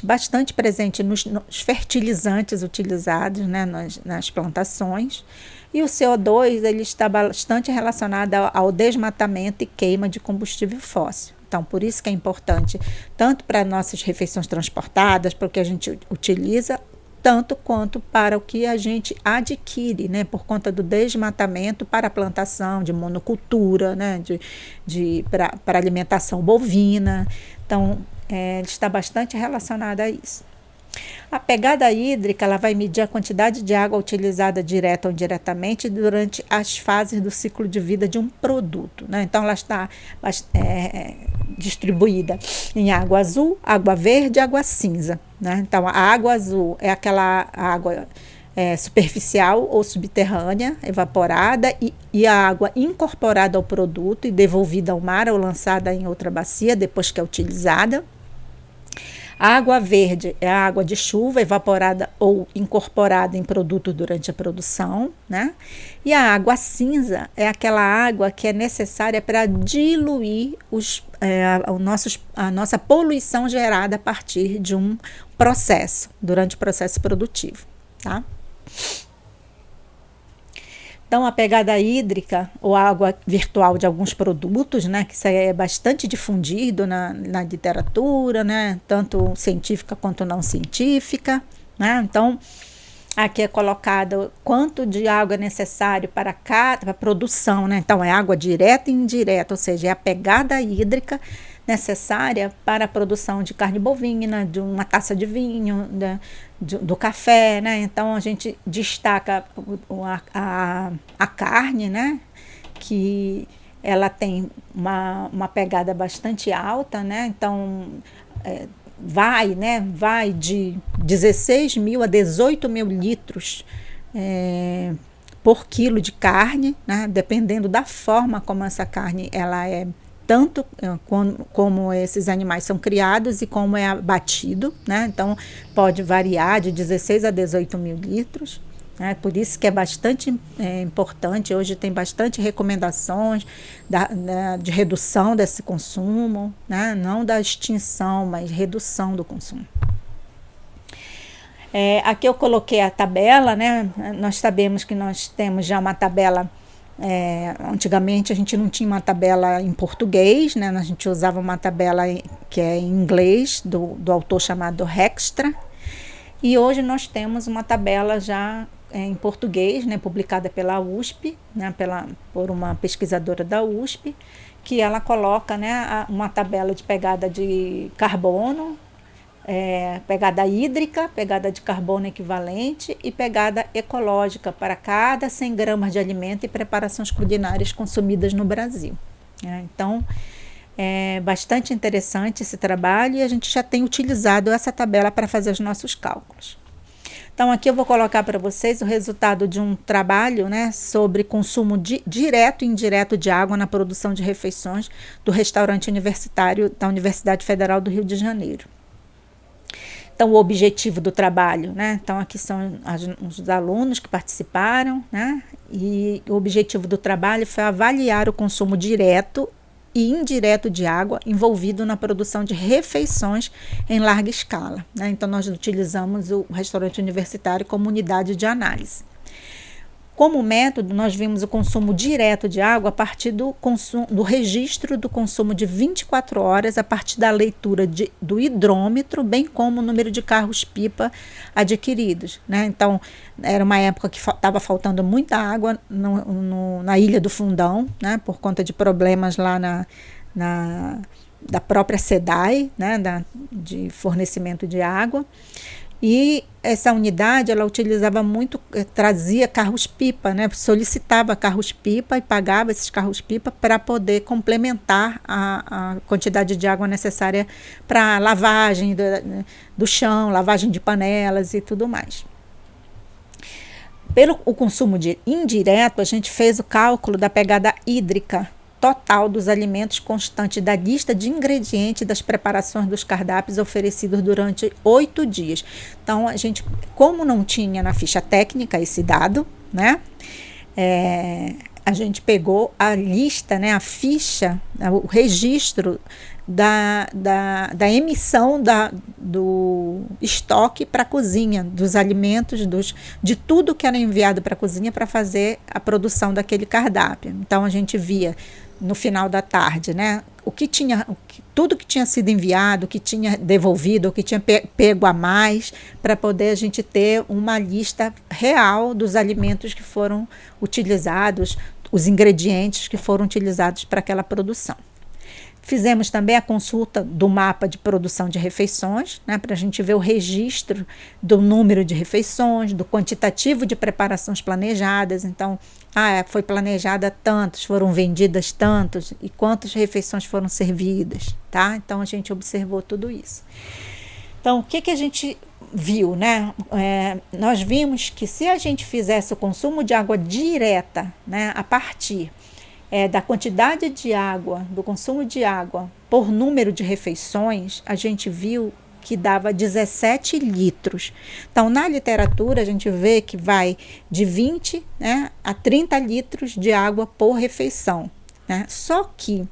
bastante presente nos fertilizantes utilizados, né, nas plantações, e o CO2 ele está bastante relacionado ao desmatamento e queima de combustível fóssil. Então, por isso que é importante, tanto para nossas refeições transportadas, para o que a gente utiliza, tanto quanto para o que a gente adquire, né, por conta do desmatamento para a plantação de monocultura, né, para alimentação bovina. Então, está bastante relacionada a isso. A pegada hídrica ela vai medir a quantidade de água utilizada direta ou indiretamente durante as fases do ciclo de vida de um produto, né? Então, ela está distribuída em água azul, água verde e água cinza, né? Então, a água azul é aquela água superficial ou subterrânea, evaporada, e a água incorporada ao produto e devolvida ao mar ou lançada em outra bacia depois que é utilizada. A água verde é a água de chuva evaporada ou incorporada em produto durante a produção, né? E a água cinza é aquela água que é necessária para diluir a nossa poluição gerada a partir de um processo, durante o processo produtivo, tá? Então, a pegada hídrica ou água virtual de alguns produtos, né, que isso aí é bastante difundido na literatura, né, tanto científica quanto não científica, né? Então, aqui é colocado quanto de água é necessário para cada produção, né? Então, é água direta e indireta, ou seja, é a pegada hídrica necessária para a produção de carne bovina, de uma taça de vinho, do café, né? Então, a gente destaca a carne, né? Que ela tem uma pegada bastante alta, né? Então, vai de 16 mil a 18 mil litros por quilo de carne, né? Dependendo da forma como essa carne ela é, tanto como esses animais são criados e como é abatido, né? Então, pode variar de 16 a 18 mil litros. Por isso que é bastante importante, hoje tem bastante recomendações de redução desse consumo, né? Não da extinção, mas redução do consumo. Aqui eu coloquei a tabela, né? Nós sabemos que nós temos já uma tabela, antigamente a gente não tinha uma tabela em português, né? A gente usava uma tabela que é em inglês, do autor chamado Hoekstra, e hoje nós temos uma tabela já em português, né, publicada pela USP, né, por uma pesquisadora da USP, que ela coloca, né, uma tabela de pegada de carbono, pegada hídrica, pegada de carbono equivalente e pegada ecológica para cada 100 gramas de alimento e preparações culinárias consumidas no Brasil. Então, é bastante interessante esse trabalho e a gente já tem utilizado essa tabela para fazer os nossos cálculos. Então, aqui eu vou colocar para vocês o resultado de um trabalho, né, sobre consumo direto e indireto de água na produção de refeições do restaurante universitário da Universidade Federal do Rio de Janeiro. Então, o objetivo do trabalho, né? Então, aqui são os alunos que participaram, né? E o objetivo do trabalho foi avaliar o consumo direto e indireto de água envolvido na produção de refeições em larga escala, né? Então, nós utilizamos o restaurante universitário como unidade de análise. Como método, nós vimos o consumo direto de água a partir do registro do consumo de 24 horas, a partir da leitura do hidrômetro, bem como o número de carros-pipa adquiridos, né? Então, era uma época que estava faltando muita água na Ilha do Fundão, né? Por conta de problemas lá da própria SEDAI, né? De fornecimento de água. E essa unidade, ela utilizava muito, trazia carros-pipa, né? Solicitava carros-pipa e pagava esses carros-pipa para poder complementar a quantidade de água necessária para lavagem do chão, lavagem de panelas e tudo mais. Pelo o consumo indireto, a gente fez o cálculo da pegada hídrica total dos alimentos constante da lista de ingredientes das preparações dos cardápios oferecidos durante 8 dias. Então, a gente, como não tinha na ficha técnica esse dado, né? A gente pegou a lista, né, a ficha, o registro da emissão do estoque para a cozinha, dos alimentos, de tudo que era enviado para a cozinha para fazer a produção daquele cardápio. Então, a gente via no final da tarde, né, tudo que tinha sido enviado, o que tinha devolvido, o que tinha pego a mais, para poder a gente ter uma lista real dos alimentos que foram utilizados, os ingredientes que foram utilizados para aquela produção. Fizemos também a consulta do mapa de produção de refeições, né, para a gente ver o registro do número de refeições, do quantitativo de preparações planejadas. Então, foi planejada tantos, foram vendidas tantos e quantas refeições foram servidas, tá? Então, a gente observou tudo isso. Então, o que a gente viu, né? Nós vimos que se a gente fizesse o consumo de água direta, né, a partir da quantidade de água, do consumo de água por número de refeições, a gente viu que dava 17 litros. Então, na literatura, a gente vê que vai de 20, né, a 30 litros de água por refeição, né? Só que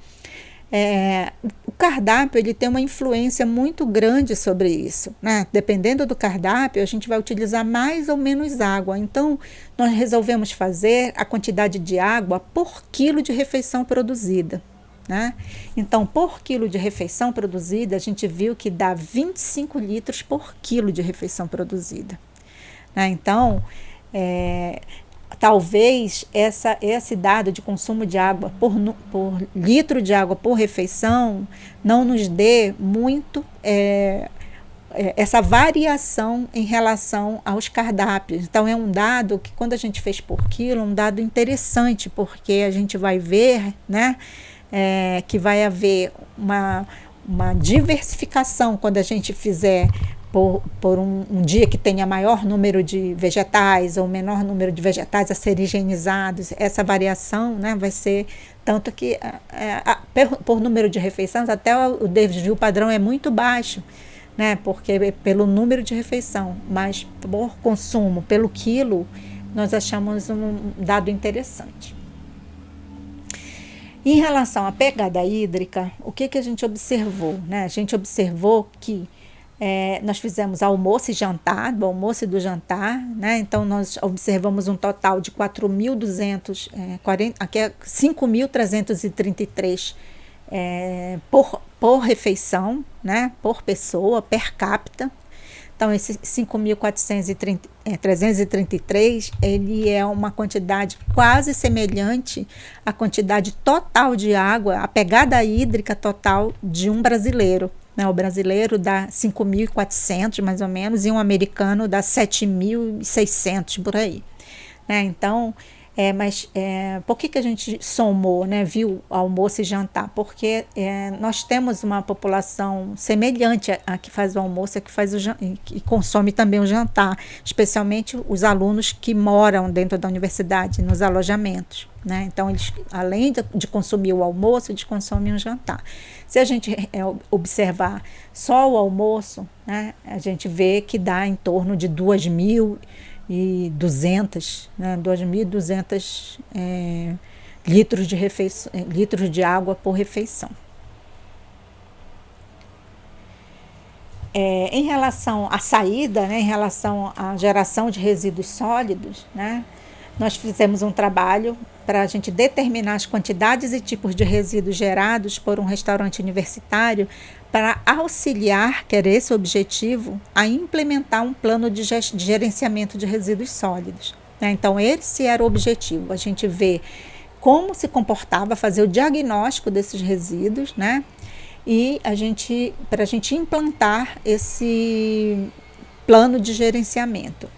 o cardápio, ele tem uma influência muito grande sobre isso, né? Dependendo do cardápio, a gente vai utilizar mais ou menos água. Então, nós resolvemos fazer a quantidade de água por quilo de refeição produzida, né? Então, por quilo de refeição produzida, a gente viu que dá 25 litros por quilo de refeição produzida, né? Então, talvez esse dado de consumo de água por litro de água por refeição não nos dê muito essa variação em relação aos cardápios. Então, é um dado que, quando a gente fez por quilo, é um dado interessante, porque a gente vai ver, né, que vai haver uma diversificação quando a gente fizer por um dia que tenha maior número de vegetais ou menor número de vegetais a serem higienizados. Essa variação, né, vai ser tanto que por número de refeições até o desvio padrão é muito baixo, né, porque pelo número de refeição, mas por consumo, pelo quilo, nós achamos um dado interessante. Em relação à pegada hídrica, o que a gente observou, né? A gente observou que nós fizemos almoço e jantar, do almoço e do jantar, né? Então, nós observamos um total de 5.333 por refeição, por pessoa, per capita. Então, esse 5.433, ele é uma quantidade quase semelhante à quantidade total de água, a pegada hídrica total de um brasileiro. O brasileiro dá 5.400, mais ou menos, e um americano dá 7.600, por aí, né? Então, por que a gente somou, né, viu almoço e jantar? Porque nós temos uma população semelhante a que faz o almoço, a que faz e consome também o jantar, especialmente os alunos que moram dentro da universidade, nos alojamentos, né? Então, eles, além de consumir o almoço, eles consomem o jantar. Se a gente observar só o almoço, né, a gente vê que dá em torno de 2.200, né, 2.200 litros de água por refeição. Em relação à saída, né, em relação à geração de resíduos sólidos, né, nós fizemos um trabalho para a gente determinar as quantidades e tipos de resíduos gerados por um restaurante universitário para auxiliar, que era esse o objetivo, a implementar um plano de gerenciamento de resíduos sólidos, né? Então, esse era o objetivo, a gente ver como se comportava, fazer o diagnóstico desses resíduos, né? E para a gente implantar esse plano de gerenciamento.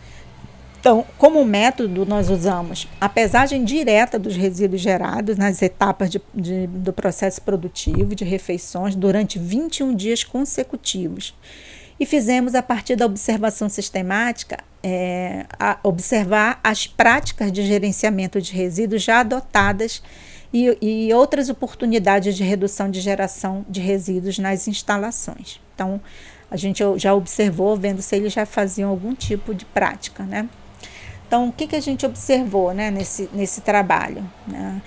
Então, como método, nós usamos a pesagem direta dos resíduos gerados nas etapas do processo produtivo de refeições durante 21 dias consecutivos. E fizemos, a partir da observação sistemática, observar as práticas de gerenciamento de resíduos já adotadas e outras oportunidades de redução de geração de resíduos nas instalações. Então, a gente já observou, vendo se eles já faziam algum tipo de prática, né? Então, o que a gente observou, né, nesse trabalho, né?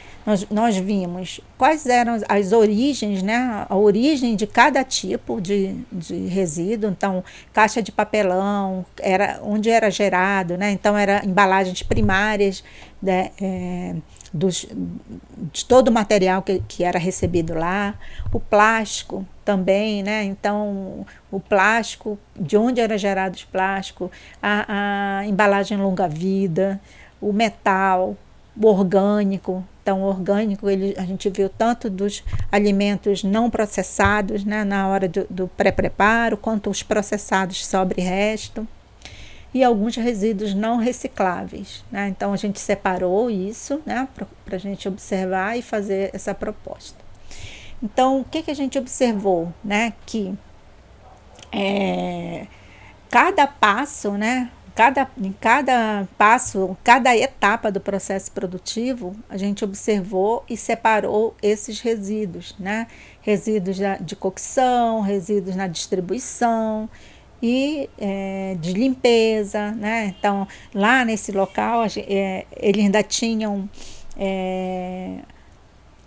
Nós vimos quais eram as origens, né, a origem de cada tipo de resíduo. Então, caixa de papelão, onde era gerado, né? Então, era embalagens primárias, né, de todo o material que era recebido lá. O plástico também, né? Então, o plástico, de onde era gerado o plástico, a embalagem longa-vida, o metal, o orgânico. Então, o orgânico, a gente viu tanto dos alimentos não processados, né, na hora do pré-preparo, quanto os processados sobre resto, e alguns resíduos não recicláveis, né? Então, a gente separou isso, né, para a gente observar e fazer essa proposta. Então, o que a gente observou, né, que cada passo, né, em cada passo, cada etapa do processo produtivo, a gente observou e separou esses resíduos, né? Resíduos de cocção, resíduos na distribuição e de limpeza, né? Então, lá nesse local, eles ainda tinham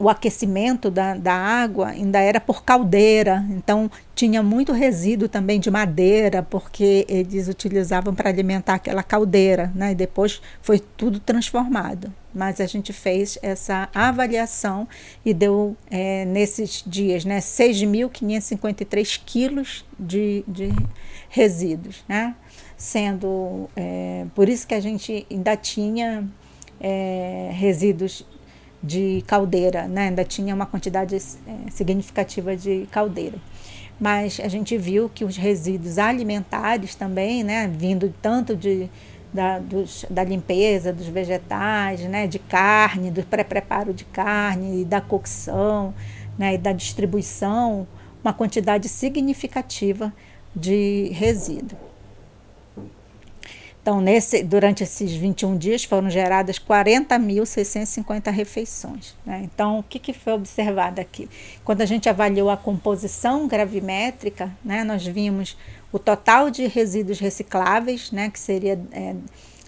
o aquecimento da água ainda era por caldeira, então tinha muito resíduo também de madeira, porque eles utilizavam para alimentar aquela caldeira, né? E depois foi tudo transformado. Mas a gente fez essa avaliação e deu, nesses dias, né, 6.553 quilos de resíduos, né? Sendo, por isso que a gente ainda tinha resíduos de caldeira, né? Ainda tinha uma quantidade significativa de caldeira. Mas a gente viu que os resíduos alimentares também, né, vindo tanto da limpeza dos vegetais, né, de carne, do pré-preparo de carne, da cocção, né, e da distribuição, uma quantidade significativa de resíduo. Então, durante esses 21 dias foram geradas 40.650 refeições, né? Então, o que foi observado aqui? Quando a gente avaliou a composição gravimétrica, né, nós vimos o total de resíduos recicláveis, né, que seria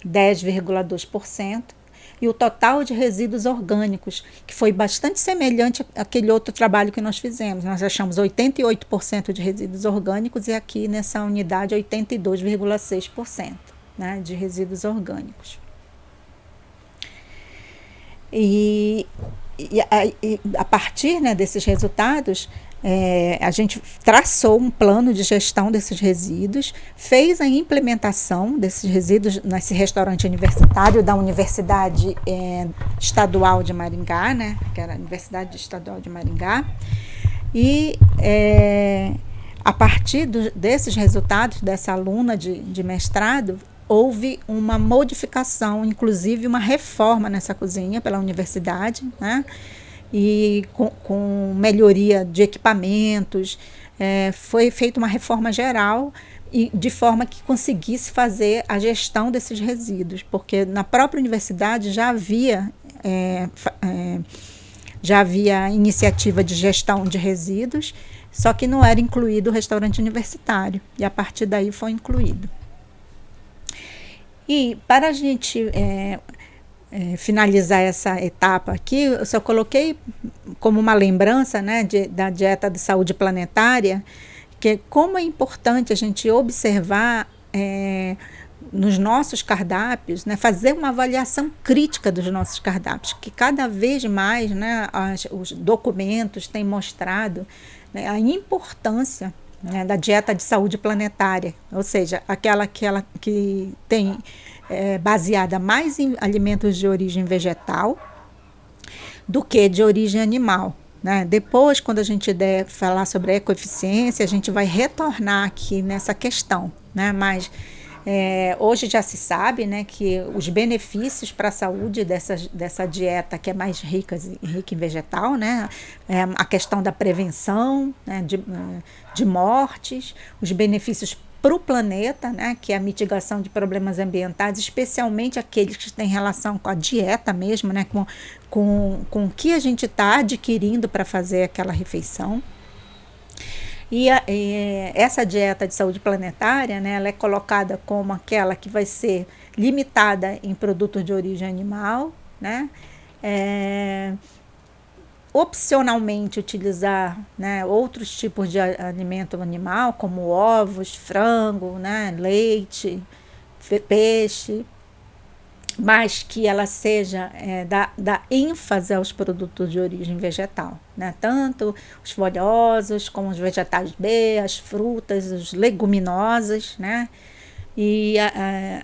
10,2%, e o total de resíduos orgânicos, que foi bastante semelhante àquele outro trabalho que nós fizemos. Nós achamos 88% de resíduos orgânicos e aqui nessa unidade 82,6%. Né, de resíduos orgânicos. E a partir, né, desses resultados, a gente traçou um plano de gestão desses resíduos, fez a implementação desses resíduos nesse restaurante universitário da Universidade Estadual de Maringá, né, que era a Universidade Estadual de Maringá, e a partir desses resultados dessa aluna de mestrado, houve uma modificação, inclusive uma reforma nessa cozinha pela universidade, né? E com melhoria de equipamentos, foi feita uma reforma geral e de forma que conseguisse fazer a gestão desses resíduos, porque na própria universidade já havia iniciativa de gestão de resíduos, só que não era incluído o restaurante universitário, e a partir daí foi incluído. E para a gente finalizar essa etapa aqui, eu só coloquei como uma lembrança, né, da dieta de saúde planetária, que como é importante a gente observar nos nossos cardápios, né, fazer uma avaliação crítica dos nossos cardápios, que cada vez mais, né, os documentos têm mostrado, né, a importância, né, da dieta de saúde planetária, ou seja, aquela que tem baseada mais em alimentos de origem vegetal do que de origem animal, né? Depois, quando a gente der falar sobre a ecoeficiência, a gente vai retornar aqui nessa questão, né? Mas Hoje já se sabe, né, que os benefícios para a saúde dessa dieta que é mais rica em vegetal, né, a questão da prevenção, né, de mortes, os benefícios para o planeta, né, que é a mitigação de problemas ambientais, especialmente aqueles que têm relação com a dieta mesmo, né, com o que a gente está adquirindo para fazer aquela refeição. E essa dieta de saúde planetária, né, ela é colocada como aquela que vai ser limitada em produtos de origem animal, né, opcionalmente utilizar, né, outros tipos de alimento animal, como ovos, frango, né, leite, peixe, mas que ela seja da ênfase aos produtos de origem vegetal, né? Tanto os folhosos como os vegetais B, as frutas, os leguminosas, né? E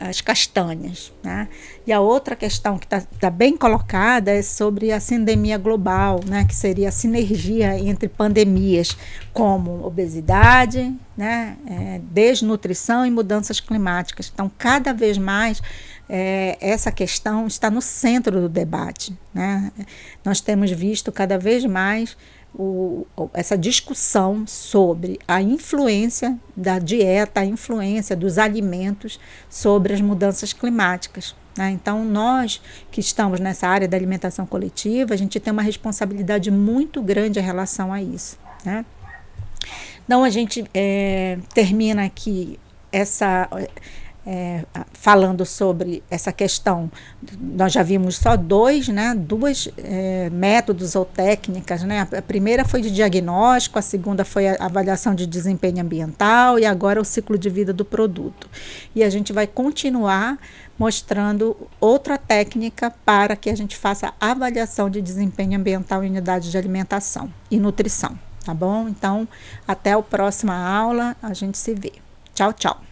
as castanhas, né? E a outra questão que tá bem colocada é sobre a sindemia global, né? Que seria a sinergia entre pandemias como obesidade, né? Desnutrição e mudanças climáticas. Então, cada vez mais essa questão está no centro do debate, né? Nós temos visto cada vez mais essa discussão sobre a influência da dieta, a influência dos alimentos sobre as mudanças climáticas, né? Então, nós que estamos nessa área da alimentação coletiva, a gente tem uma responsabilidade muito grande em relação a isso, né? Então, a gente termina aqui falando sobre essa questão. Nós já vimos só duas métodos ou técnicas, né? A primeira foi de diagnóstico, a segunda foi a avaliação de desempenho ambiental e agora o ciclo de vida do produto. E a gente vai continuar mostrando outra técnica para que a gente faça avaliação de desempenho ambiental em unidades de alimentação e nutrição, tá bom? Então, até a próxima aula, a gente se vê. Tchau, tchau.